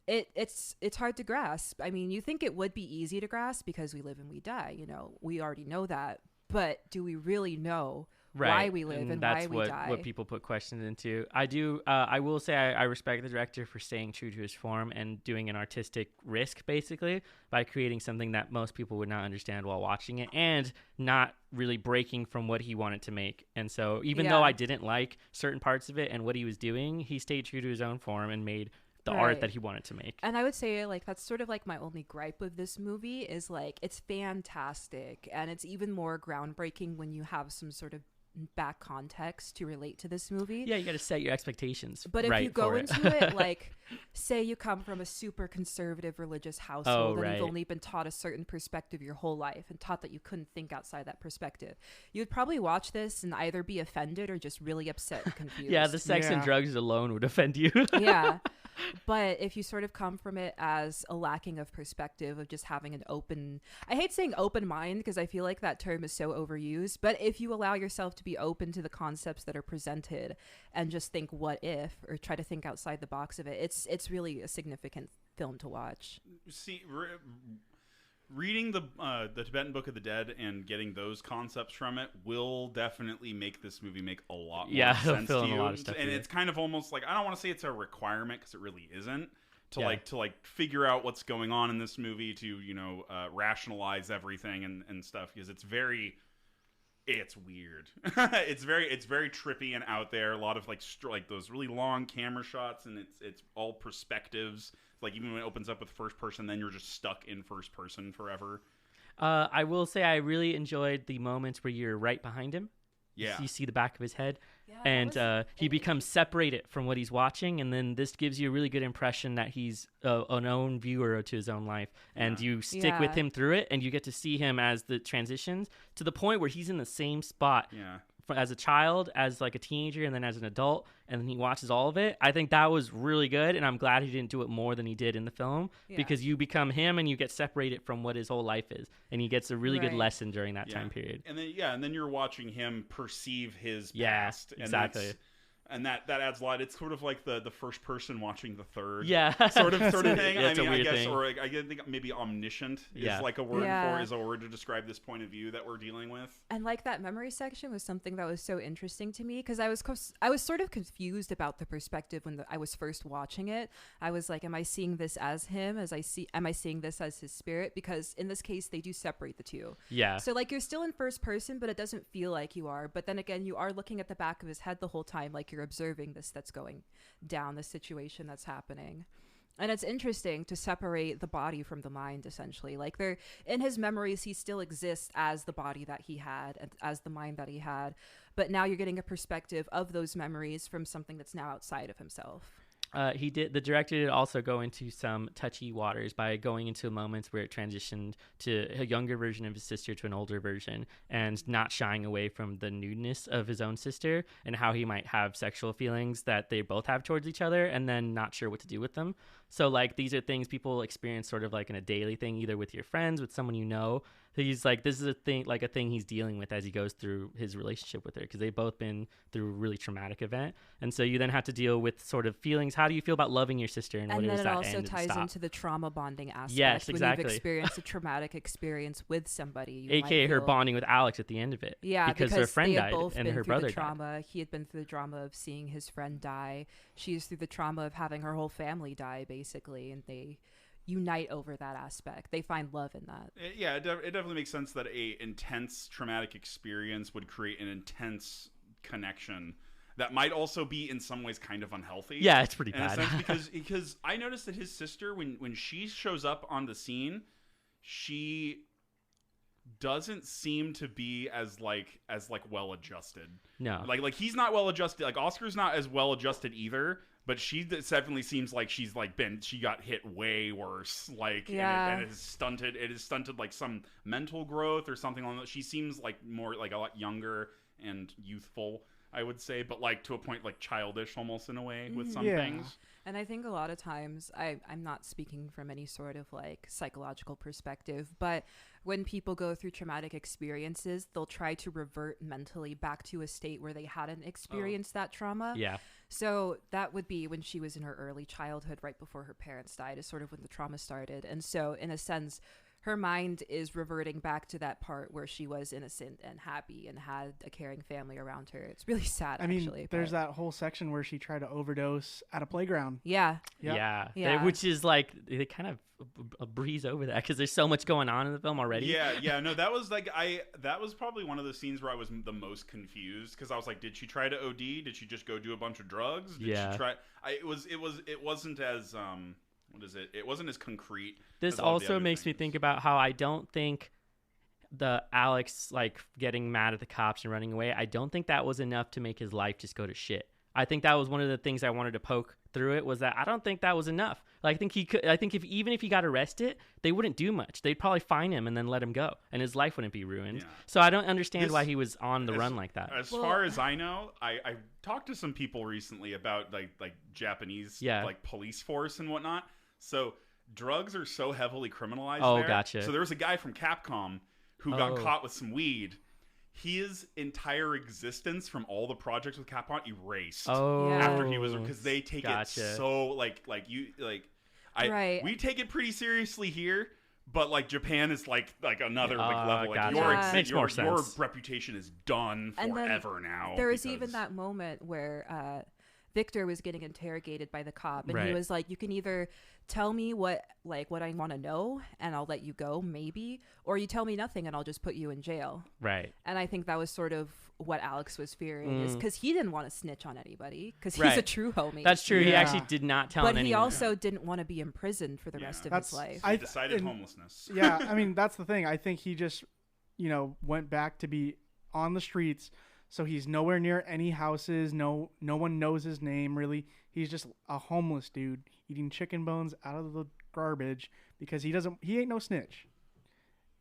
it's hard to grasp. I mean, you think it would be easy to grasp because we live and we die, we already know that. But do we really know why we live and why we die? That's what people put questions into. I will say I respect the director for staying true to his form and doing an artistic risk, basically, by creating something that most people would not understand while watching it, and not really breaking from what he wanted to make. And so even though I didn't like certain parts of it and what he was doing, he stayed true to his own form and made the art that he wanted to make. And I would say, like, that's sort of like my only gripe with this movie is, like, it's fantastic, and it's even more groundbreaking when you have some sort of back context to relate to this movie. Yeah, you got to set your expectations. But if you go into it, like, say you come from a super conservative religious household and you've only been taught a certain perspective your whole life and taught that you couldn't think outside that perspective, you would probably watch this and either be offended or just really upset and confused. Yeah, the sex and drugs alone would offend you. Yeah. But if you sort of come from it as a lacking of perspective, of just having an open, I hate saying open mind because I feel like that term is so overused, but if you allow yourself to be open to the concepts that are presented and just think what if, or try to think outside the box of it, it's really a significant film to watch. See, reading the Tibetan Book of the Dead and getting those concepts from it will definitely make this movie make a lot more sense to you. A lot of stuff, and it's kind of almost like, I don't want to say it's a requirement because it really isn't, to figure out what's going on in this movie, to rationalize everything and stuff, because it's weird. it's very trippy and out there. A lot of like those really long camera shots, and it's all perspectives. Like, even when it opens up with first person, then you're just stuck in first person forever. I will say I really enjoyed the moments where you're right behind him. Yeah. You see the back of his head. Yeah, and he becomes separated from what he's watching, and then this gives you a really good impression that he's an own viewer to his own life, and you stick with him through it, and you get to see him as the transitions to the point where he's in the same spot as a child, as like a teenager, and then as an adult, and then he watches all of it. I think that was really good, and I'm glad he didn't do it more than he did in the film, because you become him and you get separated from what his whole life is, and he gets a really good lesson during that time period. And then you're watching him perceive his past. And exactly. And that adds a lot. It's sort of like the first person watching the third, sort of thing. Yeah, I guess, or I think maybe omniscient is like a word is a word to describe this point of view that we're dealing with. And like that memory section was something that was so interesting to me, because I was sort of confused about the perspective when I was first watching it. I was like, am I seeing this as him? Am I seeing this as his spirit? Because in this case, they do separate the two. Yeah. So like, you're still in first person, but it doesn't feel like you are. But then again, you are looking at the back of his head the whole time, like you're observing this that's going down, the situation that's happening. And it's interesting to separate the body from the mind, essentially. Like, they're in his memories, he still exists as the body that he had and as the mind that he had, but now you're getting a perspective of those memories from something that's now outside of himself. The director did also go into some touchy waters by going into moments where it transitioned to a younger version of his sister to an older version, and not shying away from the nudeness of his own sister and how he might have sexual feelings that they both have towards each other, and then not sure what to do with them. So like, these are things people experience sort of like in a daily thing, either with your friends, with someone you know. He's like, this is a thing he's dealing with as he goes through his relationship with her, because they've both been through a really traumatic event. And so you then have to deal with sort of feelings. How do you feel about loving your sister? And what then is it that also ties into the trauma bonding aspect. Yes, exactly. When you've experienced a traumatic experience with somebody. AKA her bonding with Alex at the end of it. Yeah, because her friend died and her brother died. Trauma. He had been through the drama of seeing his friend die. She's through the trauma of having her whole family die, basically. And they unite over that aspect. They find love in that. It definitely makes sense that a intense traumatic experience would create an intense connection that might also be in some ways kind of unhealthy. Yeah, it's pretty bad. In a sense, because I noticed that his sister, when she shows up on the scene, she doesn't seem to be as well adjusted. No, like he's not well adjusted. Like, Oscar's not as well adjusted either. But she definitely seems like she got hit way worse. Like, and it has stunted like some mental growth or something like that. She seems like more like a lot younger and youthful I would say, but like to a point like childish almost in a way with some Yeah. things. And I think a lot of times, I'm not speaking from any sort of like psychological perspective, but when people go through traumatic experiences, they'll try to revert mentally back to a state where they hadn't experienced that trauma. Yeah. So that would be when she was in her early childhood, right before her parents died, is sort of when the trauma started. And so in a sense, her mind is reverting back to that part where she was innocent and happy and had a caring family around her. It's really sad, I mean, actually. there's but that whole section where she tried to overdose at a playground. Yeah. Yep. Yeah. Yeah. Which is like, they kind of breeze over that because there's so much going on in the film already. Yeah, no, that was like that was probably one of the scenes where I was the most confused because I was like, did she try to OD? Did she just go do a bunch of drugs? Did Yeah. she try? It wasn't as what is it? It wasn't as concrete. This as all the also other makes me things. think about how I don't think the Alex like getting mad at the cops and running away, I don't think that was enough to make his life just go to shit. I think that was one of the things I wanted to poke through it, was that I don't think that was enough. Like, I think even if he got arrested, they wouldn't do much. They'd probably fine him and then let him go, and his life wouldn't be ruined. Yeah. So I don't understand why This- he was on the run like that. As Well- far as I know, I talked to some people recently about like Japanese Yeah. like police force and whatnot. So drugs are so heavily criminalized. Oh, there. gotcha. So there was a guy from Capcom who got Oh. caught with some weed. His entire existence from all the projects with Capcom erased. Oh, Yeah. After he was, because they take Gotcha. it so like Right. we take it pretty seriously here, but like Japan is like another like level. Like gotcha. your, Yeah. Makes more your sense. reputation is done And then forever now. there was because- even that moment where Victor was getting interrogated by the cop, and he Right. was like, you can either tell me what I want to know and I'll let you go, maybe, or you tell me nothing and I'll just put you in jail. right. And I think that was sort of what Alex was fearing, is because he didn't want to snitch on anybody, because he's a Right. true homie. That's true. He Yeah. actually did not tell but him he anyone. also didn't want to be imprisoned for the Yeah. rest of That's- his life. He decided and- homelessness. Yeah, I mean, that's the thing. I think he just, went back to be on the streets. So he's nowhere near any houses. No one knows his name, really. He's just a homeless dude eating chicken bones out of the garbage because he ain't no snitch.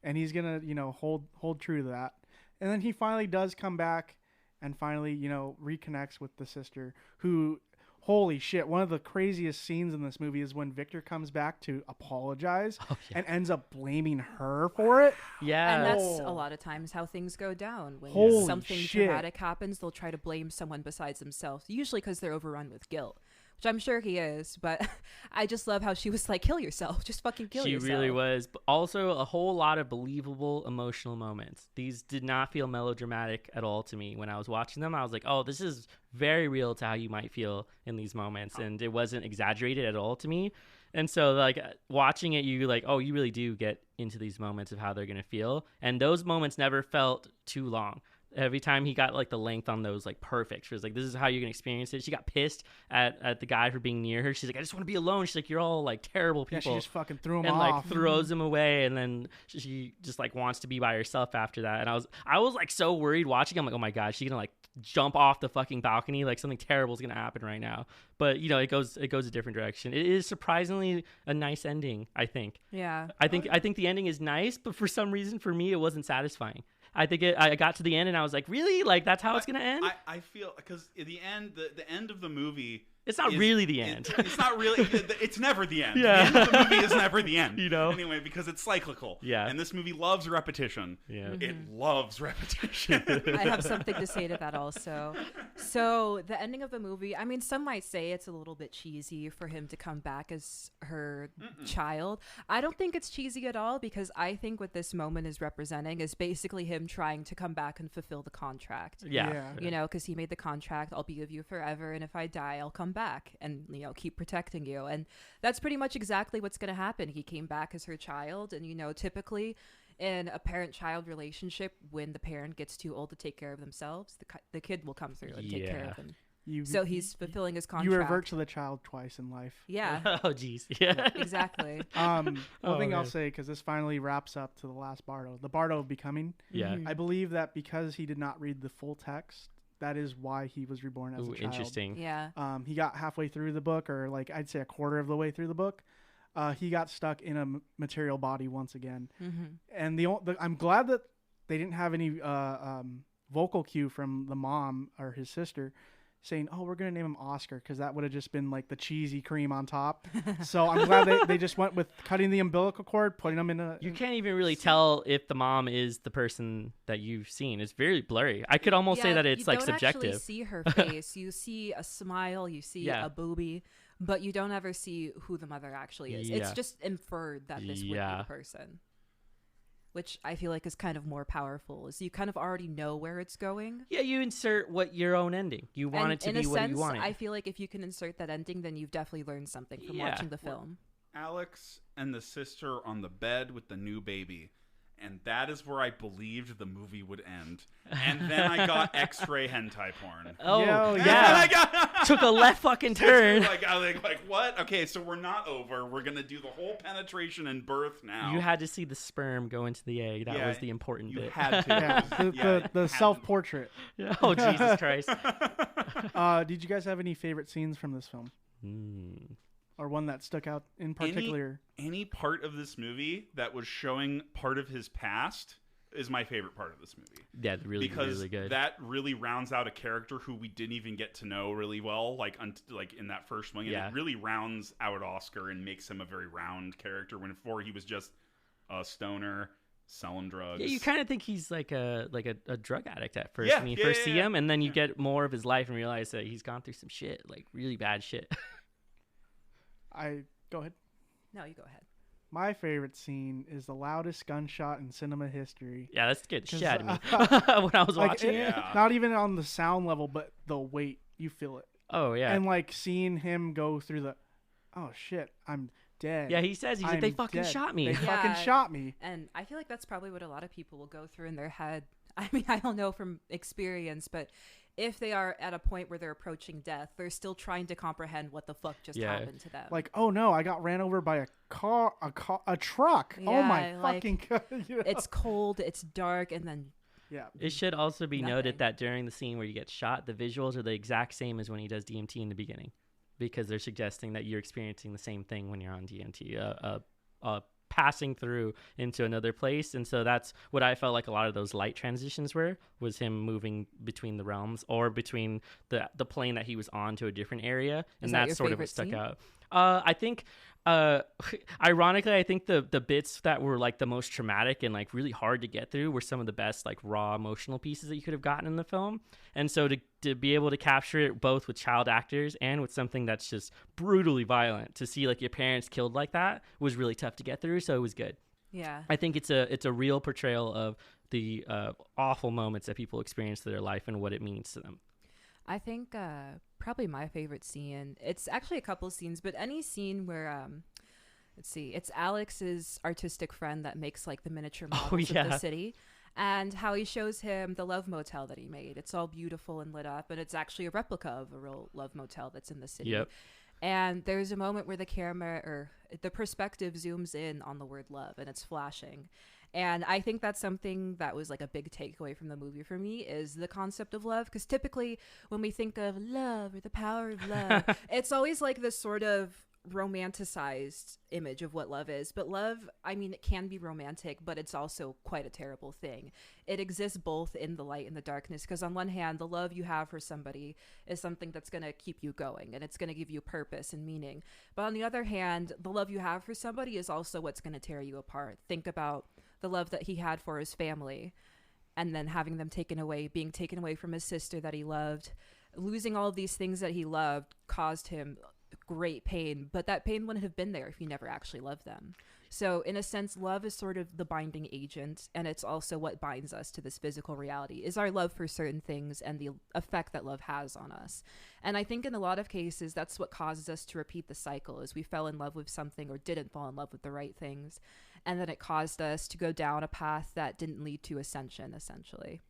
And he's going to, hold true to that. And then he finally does come back and finally, reconnects with the sister who, holy shit, one of the craziest scenes in this movie is when Victor comes back to apologize and ends up blaming her for it. Yeah. And that's Oh. a lot of times how things go down. When Holy something shit. dramatic happens, they'll try to blame someone besides themselves, usually because they're overrun with guilt, which I'm sure he is. But I just love how she was like, kill yourself. Just fucking kill She yourself. really was. But also a whole lot of believable emotional moments. These did not feel melodramatic at all to me. When I was watching them, I was like, oh, this is very real to how you might feel in these moments. And it wasn't exaggerated at all to me. And so like watching it, you like, oh, you really do get into these moments of how they're going to feel. And those moments never felt too long. Every time he got like the length on those, like perfect. She was like, this is how you're gonna experience it. She got pissed at the guy for being near her. She's like, I just want to be alone. She's like, you're all like terrible Yeah, people. she just fucking threw him and off. like throws him away, and then she just like wants to be by herself after that. And I was like so worried watching. I'm like, oh my god, she's gonna like jump off the fucking balcony, like something terrible is gonna happen right now. But it goes a different direction. It is surprisingly a nice ending, I think. Yeah. I think the ending is nice, but for some reason for me it wasn't satisfying. I think I got to the end and I was like, really? Like that's how it's gonna end? I feel because in the end, the end of the movie. It's not really the end. It's not really. It's never the end. Yeah. The end of the movie is never the end. Anyway, because it's cyclical. Yeah. And this movie loves repetition. Yeah. It loves repetition. I have something to say to that also. So the ending of the movie, I mean, some might say it's a little bit cheesy for him to come back as her child. I don't think it's cheesy at all, because I think what this moment is representing is basically him trying to come back and fulfill the contract. Yeah. Because he made the contract, I'll be with you forever, and if I die, I'll come back and keep protecting you. And that's pretty much exactly what's going to happen. He came back as her child, and typically in a parent-child relationship, when the parent gets too old to take care of themselves, the kid will come through and take care of them. So he's fulfilling his contract. You revert to the child twice in life. Yeah. Oh jeez. Yeah. Exactly. One thing I'll man. say, because this finally wraps up to the last Bardo, the Bardo of Becoming. Yeah. I believe that because he did not read the full text, that is why he was reborn as a Ooh, child. interesting. Yeah. He got halfway through the book, or like I'd say a quarter of the way through the book. He got stuck in a material body once again. And I'm glad that they didn't have any vocal cue from the mom or his sister saying, "Oh, we're gonna name him Oscar," because that would have just been like the cheesy cream on top. So I'm glad they just went with cutting the umbilical cord, putting him in a. You can't even really tell if the mom is the person that you've seen. It's very blurry. I could almost say that it's like You subjective. don't actually see her face. You see a smile. You see a boobie, but you don't ever see who the mother actually is. It's just inferred that this would be the person. Which I feel like is kind of more powerful, is you kind of already know where it's going. Yeah, you insert your own ending. You want it to be what you want it. I feel like if you can insert that ending, then you've definitely learned something from watching the film. Alex and the sister on the bed with the new baby. And that is where I believed the movie would end. And then I got X-ray hentai porn. Oh, yeah. Took a left fucking turn. Like, what? Okay, so we're not over. We're going to do the whole penetration and birth now. You had to see the sperm go into the egg. That was the important bit. You had to. The self-portrait. Oh, Jesus Christ. Did you guys have any favorite scenes from this film? Or one that stuck out in particular? Any part of this movie that was showing part of his past is my favorite part of this movie. Yeah, really good. Because that really rounds out a character who we didn't even get to know really well, like in that first one. And it really rounds out Oscar and makes him a very round character, when before he was just a stoner selling drugs. Yeah, you kind of think he's like a drug addict at first when you first see him, and then you get more of his life and realize that he's gone through some shit, like really bad shit. Go ahead. No, you go ahead. My favorite scene is the loudest gunshot in cinema history. Yeah, that scared the shit out of me when I was watching it. Not even on the sound level, but the weight. You feel it. Oh, yeah. And like seeing him go through the, oh shit, I'm dead. Yeah, he's like, they fucking shot me. They fucking shot me. And I feel like that's probably what a lot of people will go through in their head. I mean, I don't know from experience, but if they are at a point where they're approaching death, they're still trying to comprehend what the fuck just happened to them. Like, oh no, I got ran over by a truck. Yeah, oh my fucking god. You know? It's cold, it's dark, and then it should also be noted that during the scene where you get shot, the visuals are the exact same as when he does DMT in the beginning, because they're suggesting that you're experiencing the same thing when you're on DMT. Passing through into another place, and so that's what I felt like a lot of those light transitions was him moving between the realms or between the plane that he was on to a different area, and that's sort of what stuck out. I think ironically, I think the bits that were like the most traumatic and like really hard to get through were some of the best like raw emotional pieces that you could have gotten in the film. And so to be able to capture it both with child actors and with something that's just brutally violent, to see like your parents killed like that was really tough to get through. So it was good. Yeah, I think it's a real portrayal of the awful moments that people experience in their life and what it means to them. I think probably my favorite scene, it's actually a couple of scenes, but any scene where let's see, it's Alex's artistic friend that makes like the miniature models of the city, and how he shows him the love motel that he made. It's all beautiful and lit up, and it's actually a replica of a real love motel that's in the city. Yep. And there's a moment where the camera or the perspective zooms in on the word love, and it's flashing. And I think that's something that was like a big takeaway from the movie for me, is the concept of love. Because typically when we think of love or the power of love, it's always like this sort of romanticized image of what love is. But love, I mean, it can be romantic, but it's also quite a terrible thing. It exists both in the light and the darkness, because on one hand, the love you have for somebody is something that's going to keep you going, and it's going to give you purpose and meaning. But on the other hand, the love you have for somebody is also what's going to tear you apart. Think about the love that he had for his family, and then having them being taken away from his sister that he loved. Losing all of these things that he loved caused him great pain, but that pain wouldn't have been there if he never actually loved them. So in a sense, love is sort of the binding agent, and it's also what binds us to this physical reality, is our love for certain things and the effect that love has on us. And I think in a lot of cases, that's what causes us to repeat the cycle, is we fell in love with something or didn't fall in love with the right things. And then it caused us to go down a path that didn't lead to ascension, essentially.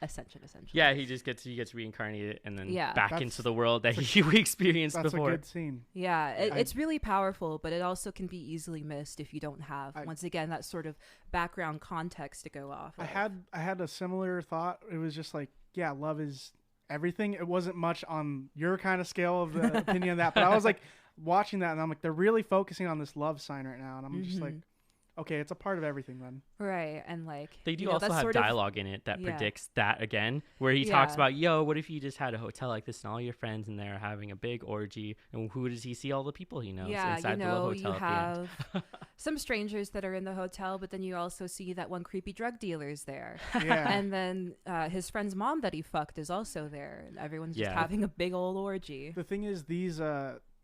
Ascension. Yeah, he gets reincarnated and then back into the world that we experienced that's before. That's a good scene. Yeah, it's really powerful, but it also can be easily missed if you don't have, once again, that sort of background context to go off of. I had a similar thought. It was just like, yeah, love is everything. It wasn't much on your kind of scale of the opinion of that, but I was like watching that and I'm like, they're really focusing on this love sign right now, and I'm just like, okay, it's a part of everything then. Right, and like They do you know, also that's have sort of- dialogue in it that Yeah. predicts that again, where he talks Yeah. about, yo, what if you just had a hotel like this and all your friends in there are having a big orgy, and who does he see? All the people he knows Yeah, inside you the know, Love you Hotel at the end. have some strangers that are in the hotel, but then you also see that one creepy drug dealer's there. Yeah. And then his friend's mom that he fucked is also there. And everyone's just Yeah. having a big old orgy. The thing is, these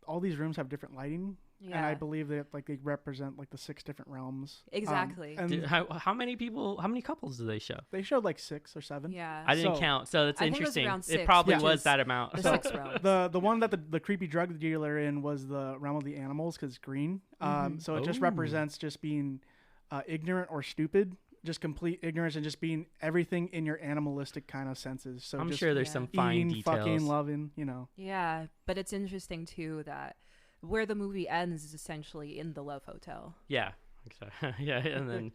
all these rooms have different lighting, and I Yeah. believe that like they represent like the 6 different realms. Exactly. And Dude, how many couples do they show? they showed like 6 or 7. Yeah. I didn't So- count, so it's I think it was interesting. around It 6, probably which was is that amount. the So, 6 realms. The one that the creepy drug dealer in was the realm of the animals because it's green. So it just Ooh. represents just being ignorant or stupid, just complete ignorance and just being everything in your animalistic kind of senses. So I'm just sure there's Yeah. some fine eating, details. fucking, loving, you know. Yeah, but it's interesting too that where the movie ends is essentially in the Love Hotel. Yeah. So, yeah, and then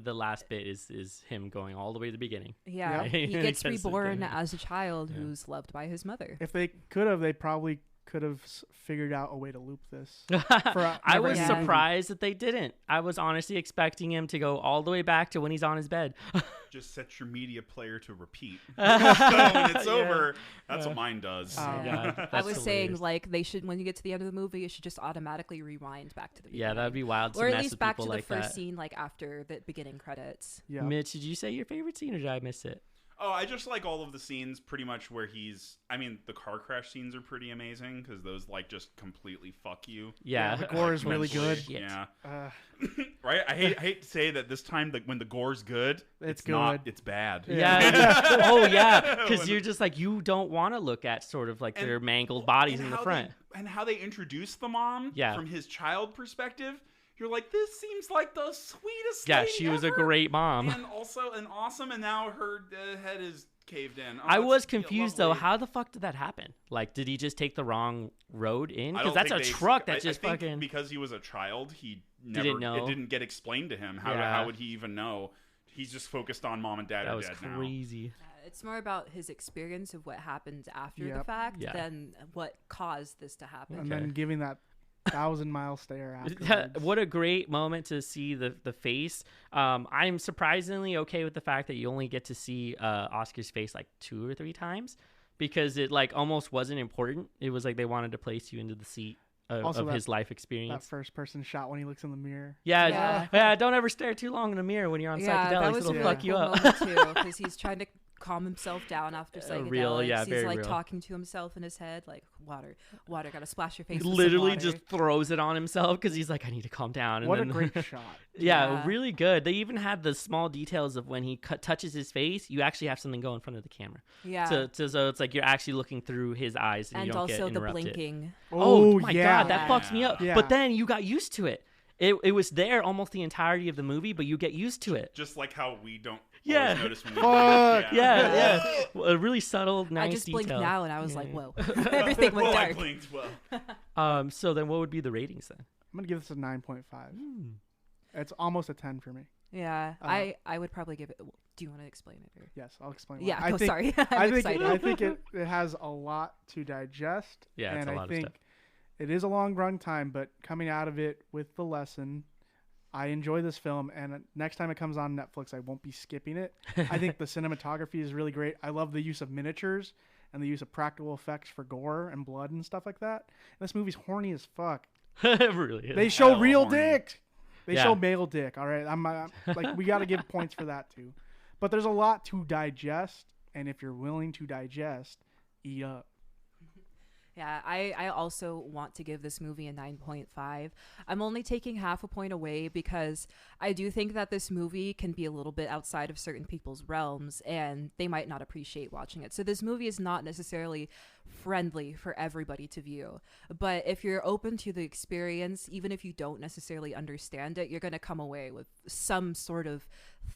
the last bit is him going all the way to the beginning. Yeah, Yeah. he gets Because reborn of the- as a child Yeah. who's loved by his mother. If they could have, they probably could have figured out a way to loop this. I was Yeah. surprised that they didn't. I was honestly expecting him to go all the way back to when he's on his bed. Just set your media player to repeat. So when it's over, that's what mine does. Oh, my God, I that's was saying hilarious. like they should when you get to the end of the movie, it should just automatically rewind back to the beginning. Yeah, that'd be wild to or at mess least with back to people the like first that. scene, like after the beginning credits. Yeah. Mitch, did you say your favorite scene or did I miss it? Oh, I just like all of the scenes pretty much where he's. I mean, the car crash scenes are pretty amazing because those like just completely fuck you. Yeah, the gore is really good. Shit. Yeah, Uh, right. I hate to say that this time, when the gore's good, It's not. good. It's bad. Yeah. Oh yeah, because When- you're just like you don't want to look at sort of like And- their mangled bodies and in the how front. and how they introduce the mom Yeah. from his child perspective. You're like, this seems like the sweetest. Yeah, lady she was a ever. great mom. and also an awesome. And now her head is caved in. Oh, I it's was confused though. lovely. How the fuck did that happen? Like, did he just take the wrong road in? I Because don't that's a think they- truck that I just think fucking. because he was a child, he never Didn't know. It didn't get explained to him. Yeah. How would he even know? He's just focused on mom and dad That are was dead crazy. It's more about his experience of what happened after the Yep. fact Yeah. than what caused this to happen. and Okay. then giving that 1,000-mile stare afterwards. What a great moment to see the face. I'm surprisingly okay with the fact that you only get to see Oscar's face like 2 or 3 times because it like almost wasn't important. It was like they wanted to place you into the seat Also of that- his life That experience. first-person shot when he looks in the mirror. Yeah, Yeah. don't ever stare too long in a mirror when you're on Yeah, that psychedelics. was It'll a fuck really you cool up. moment too, because he's trying to calm himself down after psychedelics. Real, yeah, he's very like real. talking to himself in his head, like water, gotta splash your face. He with some literally water." just throws it on himself because he's like, I need to calm down. And What a then, great shot. yeah, Yeah. really good. They even had the small details of when he touches his face, you actually have something go in front of the camera. Yeah, So it's like you're actually looking through his eyes and, you and don't get also the interrupted. blinking. Oh my yeah. god, that fucks me up. Yeah. But then you got used to it. It was there almost the entirety of the movie, but you get used to it. Just like how we don't Yeah. always notice when we Fuck. blink. Yeah. A really subtle, nice I just blinked detail. now, and I was Yeah. like, "Whoa!" Everything went Oh, I dark. blinked. Well, So then what would be the ratings then? I'm going to give this a 9.5. It's almost a 10 for me. Yeah, I would probably give it. Do you want to explain it? Or? Yes, I'll explain why. Yeah, I think, sorry. I I'm think excited. I think it has a lot to digest. Yeah, it's and a I lot of think stuff. it is a long run time, but coming out of it with the lesson, I enjoy this film. And next time it comes on Netflix, I won't be skipping it. I think the cinematography is really great. I love the use of miniatures and the use of practical effects for gore and blood and stuff like that. And this movie's horny as fuck. It really is. They show hella real horny. dick. They Yeah. show male dick. All right, I'm like we got to give points for that too. But there's a lot to digest, and if you're willing to digest, eat up. Yeah, I also want to give this movie a 9.5. I'm only taking half a point away because I do think that this movie can be a little bit outside of certain people's realms and they might not appreciate watching it. So this movie is not necessarily friendly for everybody to view. But if you're open to the experience, even if you don't necessarily understand it, you're going to come away with some sort of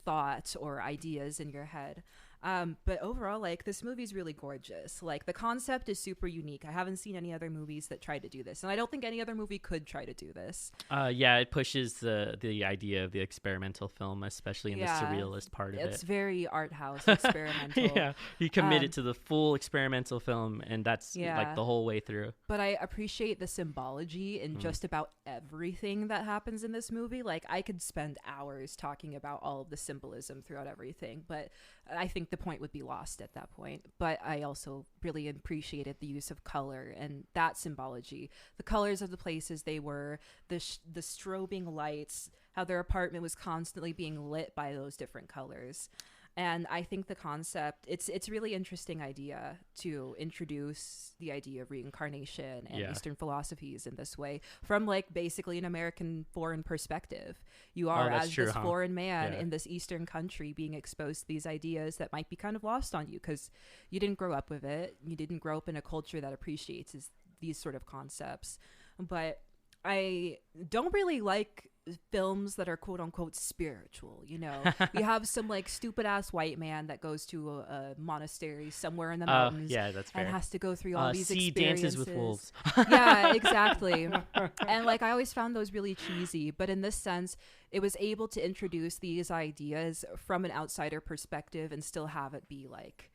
thought or ideas in your head. But overall, like, this movie's really gorgeous. Like, the concept is super unique. I haven't seen any other movies that try to do this, and I don't think any other movie could try to do this. Yeah, it pushes the idea of the experimental film, especially in the surrealist part of it. It's very art house experimental. Yeah, he committed to the full experimental film, and that's like the whole way through. But I appreciate the symbology in just about everything that happens in this movie. Like, I could spend hours talking about all of the symbolism throughout everything, but I think the point would be lost at that point. But I also really appreciated the use of color and that symbology, the colors of the places they were, the strobing lights, how their apartment was constantly being lit by those different colors. And I think the concept, it's a really interesting idea to introduce the idea of reincarnation and Eastern philosophies in this way from, like, basically an American foreign perspective. You are, as this foreign man in this Eastern country, being exposed to these ideas that might be kind of lost on you because you didn't grow up with it. You didn't grow up in a culture that appreciates these sort of concepts. But I don't really like films that are quote unquote spiritual. You know, you have some like stupid ass white man that goes to a monastery somewhere in the mountains that's fair. and has to go through all these experiences. Dances with Wolves. Yeah, exactly. And like, I always found those really cheesy, but in this sense, it was able to introduce these ideas from an outsider perspective and still have it be like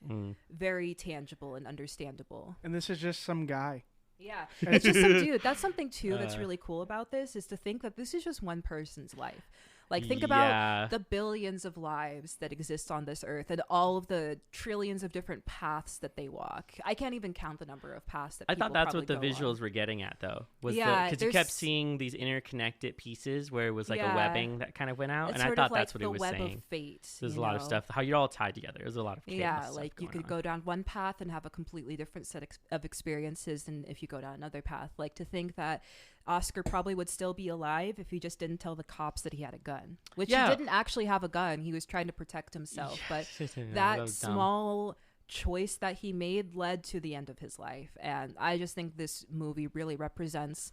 very tangible and understandable. And this is just some guy. Yeah, it's just some dude. That's something too that's really cool about this, is to think that this is just one person's life. Like, think about the billions of lives that exist on this earth and all of the trillions of different paths that they walk. I can't even count the number of paths that people I thought that's what the probably go visuals on. were getting at, though. Because you kept seeing these interconnected pieces where it was like a webbing that kind of went out. It's and I thought like that's what it was web saying. Of fate, There's a lot of stuff, how you're all tied together. There's a lot of like you stuff could go down one path and have a completely different set of experiences than if you go down another path. Like, to think that Oscar probably would still be alive if he just didn't tell the cops that he had a gun, which he didn't actually have a gun. He was trying to protect himself, but that small choice that he made led to the end of his life. And I just think this movie really represents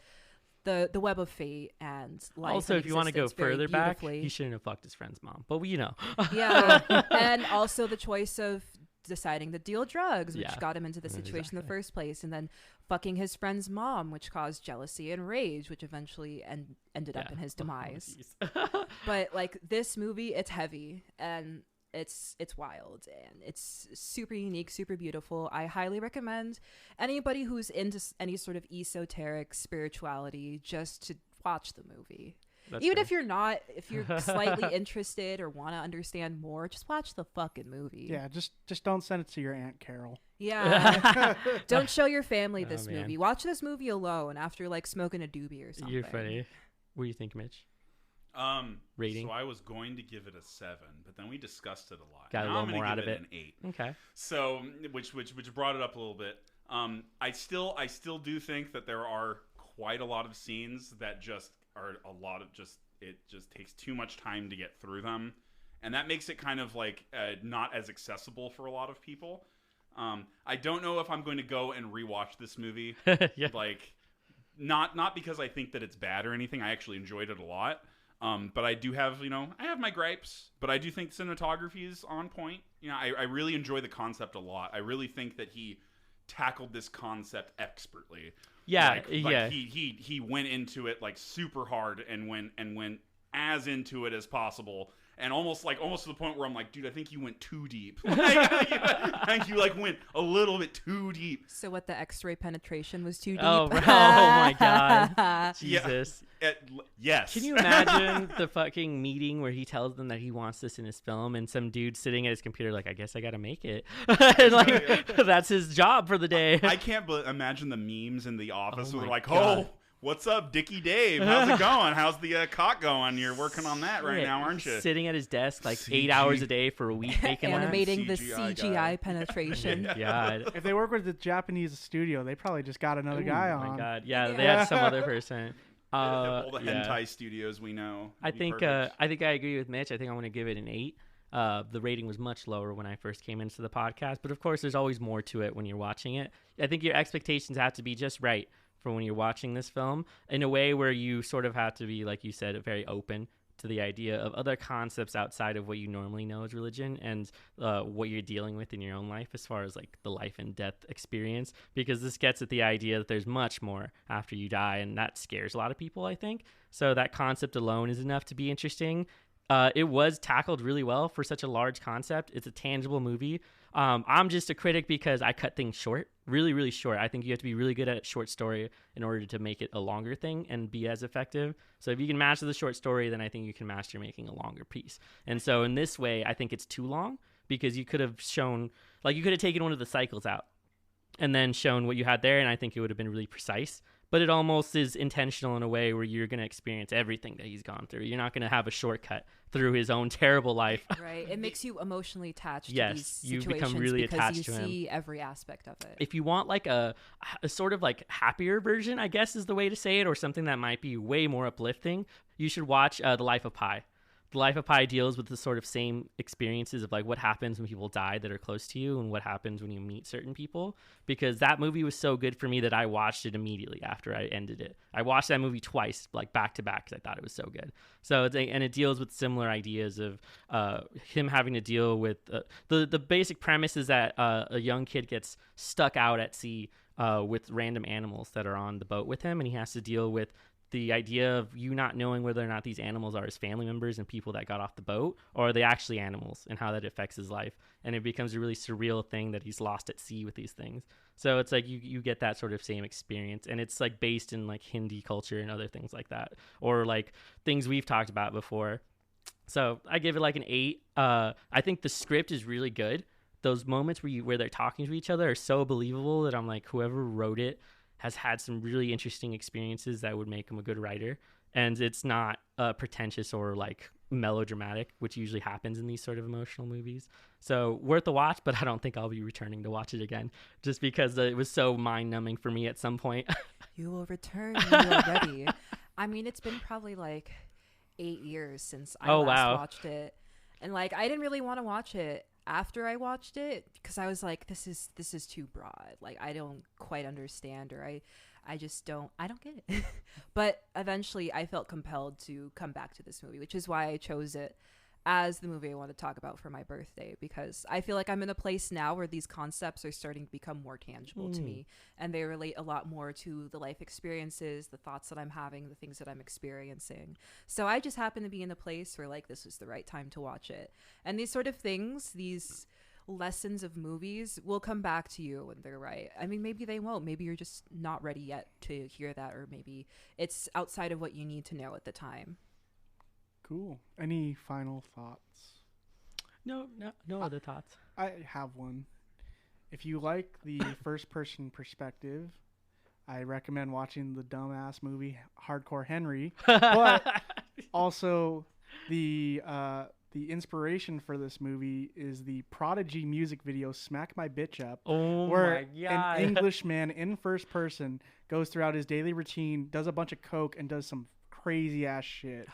the web of fate and life. Also, if you want to go further back, he shouldn't have fucked his friend's mom, but and also the choice of deciding to deal drugs, which got him into the situation in the first place, and then fucking his friend's mom, which caused jealousy and rage, which eventually ended up in his demise. But like, this movie, it's heavy and it's wild and it's super unique, super beautiful. I highly recommend anybody who's into any sort of esoteric spirituality just to watch the movie. Even if you're not, if you're slightly interested or want to understand more, just watch the fucking movie. Yeah, just don't send it to your Aunt Carol. Yeah. Don't show your family this movie. Watch this movie alone after like smoking a doobie or something. You're funny. What do you think, Mitch? Rating? So I was going to give it a 7, but then we discussed it a lot. Got a little more out of it. An 8. Okay. So which brought it up a little bit. I still do think that there are quite a lot of scenes that just are it just takes too much time to get through them, and that makes it kind of like not as accessible for a lot of people. I don't know if I'm going to go and rewatch this movie. Like, not because I think that it's bad or anything. I actually enjoyed it a lot. But I do have, I have my gripes, but I do think cinematography is on point. I really enjoy the concept a lot. I really think that he tackled this concept expertly. Yeah, He went into it like super hard and went as into it as possible, and almost to the point where I'm like, dude, I think you went too deep. I think you went a little bit too deep. So what, the X-ray penetration was too deep? Oh my god, Jesus. Yes. Can you imagine the fucking meeting where he tells them that he wants this in his film, and some dude sitting at his computer like, I guess I gotta make it. And that's his job for the day. I can't imagine the memes in the office where they're like, oh, what's up, Dickie Dave? How's it going? How's the cock going? You're working on that right now, aren't you? Sitting at his desk 8 hours a day for a week making animating the CGI penetration. God. If they work with the Japanese studio, they probably just got another guy on. Oh my god. Yeah, they had some other person. All the hentai studios we know. I think I agree with Mitch. I think I'm going to give it an 8. The rating was much lower when I first came into the podcast, but of course there's always more to it when you're watching it. I think your expectations have to be just right for when you're watching this film, in a way where you sort of have to be, like you said, very open to the idea of other concepts outside of what you normally know as religion, and what you're dealing with in your own life as far as like the life and death experience, because this gets at the idea that there's much more after you die, and that scares a lot of people, I think. So that concept alone is enough to be interesting. It was tackled really well for such a large concept. It's a tangible movie. I'm just a critic because I cut things short, really, really short. I think you have to be really good at a short story in order to make it a longer thing and be as effective. So if you can master the short story, then I think you can master making a longer piece. And so in this way, I think it's too long, because you could have shown, like, you could have taken one of the cycles out and then shown what you had there, and I think it would have been really precise. But it almost is intentional in a way where you're going to experience everything that he's gone through. You're not going to have a shortcut through his own terrible life. Right. It makes you emotionally attached Yes, to these situations, you become really attached to him. because you see every aspect of it. If you want like a sort of like happier version, I guess is the way to say it, or something that might be way more uplifting, you should watch The Life of Pi. The Life of Pi deals with the sort of same experiences of like what happens when people die that are close to you, and what happens when you meet certain people, because that movie was so good for me that I watched it immediately after I ended it. I watched that movie twice, like back to back, because I thought it was so good. So and it deals with similar ideas of him having to deal with the basic premise is that a young kid gets stuck out at sea with random animals that are on the boat with him, and he has to deal with the idea of you not knowing whether or not these animals are his family members and people that got off the boat, or are they actually animals, and how that affects his life. And it becomes a really surreal thing that he's lost at sea with these things. So it's like you get that sort of same experience, and it's like based in like Hindi culture and other things like that, or like things we've talked about before. So I give it like an 8. I think the script is really good. Those moments where they're talking to each other are so believable that I'm like, whoever wrote it has had some really interesting experiences that would make him a good writer. And it's not pretentious or like melodramatic, which usually happens in these sort of emotional movies. So worth a watch, but I don't think I'll be returning to watch it again, just because it was so mind-numbing for me at some point. You will return when you are ready. I mean, it's been probably like 8 years since I last watched it. And like, I didn't really want to watch it after I watched it, because I was like, this is too broad. Like, I don't quite understand, or I just don't get it. But eventually I felt compelled to come back to this movie, which is why I chose it as the movie I want to talk about for my birthday, because I feel like I'm in a place now where these concepts are starting to become more tangible to me, and they relate a lot more to the life experiences, the thoughts that I'm having, the things that I'm experiencing. So I just happen to be in a place where like this was the right time to watch it. And these sort of things, these lessons of movies will come back to you when they're right. I mean, maybe they won't. Maybe you're just not ready yet to hear that, or maybe it's outside of what you need to know at the time. Cool. Any final thoughts? No other thoughts. I have one. If you like the first-person perspective, I recommend watching the dumbass movie Hardcore Henry. But also, the inspiration for this movie is the Prodigy music video "Smack My Bitch Up," where an Englishman in first person goes throughout his daily routine, does a bunch of coke, and does some crazy ass shit.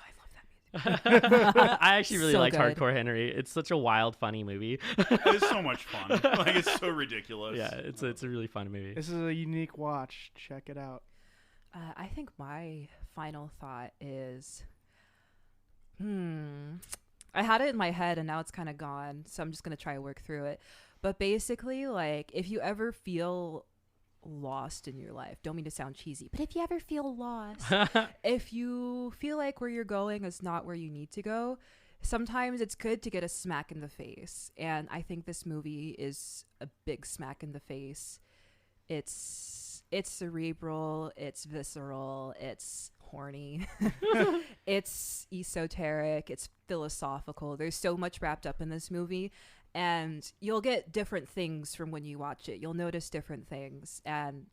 I actually really liked good. Hardcore Henry. It's such a wild, funny movie. It's so much fun. Like, it's so ridiculous. Yeah, it's a really fun movie. This is a unique watch. Check it out. I think my final thought is, I had it in my head and now it's kind of gone, so I'm just going to try to work through it. But basically, like, if you ever feel lost in your life, don't mean to sound cheesy, but if you ever feel lost, if you feel like where you're going is not where you need to go, sometimes it's good to get a smack in the face. And I think this movie is a big smack in the face. It's cerebral, it's visceral, it's horny, it's esoteric, it's philosophical. There's so much wrapped up in this movie, and you'll get different things from when you watch it. You'll notice different things, and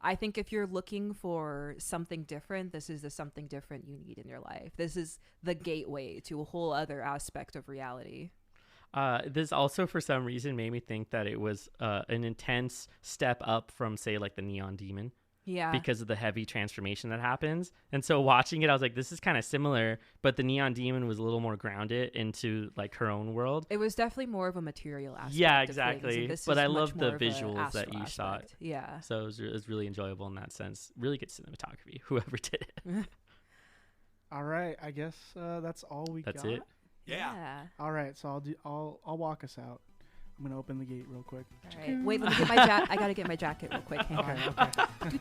I think if you're looking for something different, this is the something different you need in your life. This is the gateway to a whole other aspect of reality. This also, for some reason, made me think that it was an intense step up from, say, like the Neon Demon. Yeah. Because of the heavy transformation that happens. And so watching it, I was like, this is kind of similar, but the Neon Demon was a little more grounded into like her own world. It was definitely more of a material aspect. Yeah, exactly. But I love the visuals that you saw. Yeah. So it was really enjoyable in that sense. Really good cinematography, whoever did it. All right. I guess that's all we got. That's it. Yeah. All right. So I'll walk us out. I'm gonna open the gate real quick. All right. Wait, let me get my jacket. I gotta get my jacket real quick. Hang on. Okay.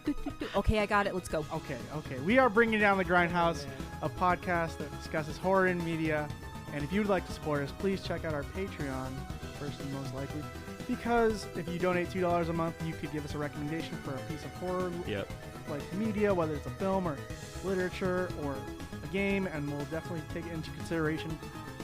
Okay, I got it. Let's go. Okay. We are bringing down the Grindhouse, a podcast that discusses horror and media. And if you would like to support us, please check out our Patreon, first and most likely. Because if you donate $2 a month, you could give us a recommendation for a piece of horror like media, whether it's a film or literature or a game, and we'll definitely take it into consideration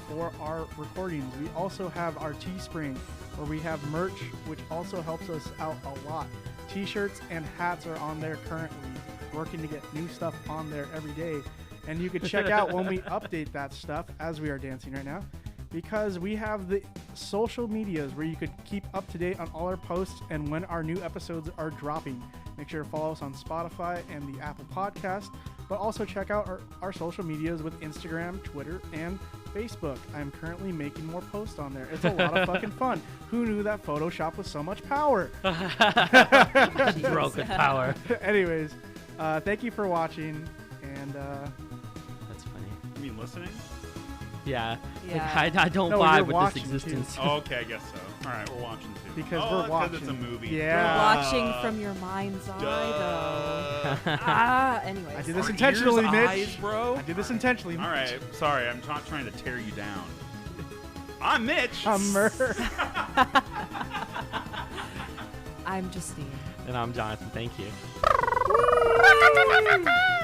for our recordings. We also have our Teespring, where we have merch, which also helps us out a lot. T-shirts and hats are on there currently, working to get new stuff on there every day. And you can check out when we update that stuff, as we are dancing right now, because we have the social medias where you could keep up to date on all our posts and when our new episodes are dropping. Make sure to follow us on Spotify and the Apple Podcast, but also check out our social medias with Instagram, Twitter, and Facebook. I'm currently making more posts on there. It's a lot of fucking fun. Who knew that Photoshop was so much power? Broken power. Anyways, thank you for watching, and That's funny. You mean listening? Yeah. Yeah. Like, I don't No, vibe you're with watching this existence. Oh, okay, I guess so. All right, we're watching too. Because oh, we're watching. Because it's a movie. Yeah. We're watching from your mind's eye, though. Anyways. I did this Our intentionally, ears, Mitch. eyes, bro. I did this intentionally. All right, sorry, I'm not trying to tear you down. I'm Mitch. I'm Murr. I'm Justine. And I'm Jonathan. Thank you. Woo!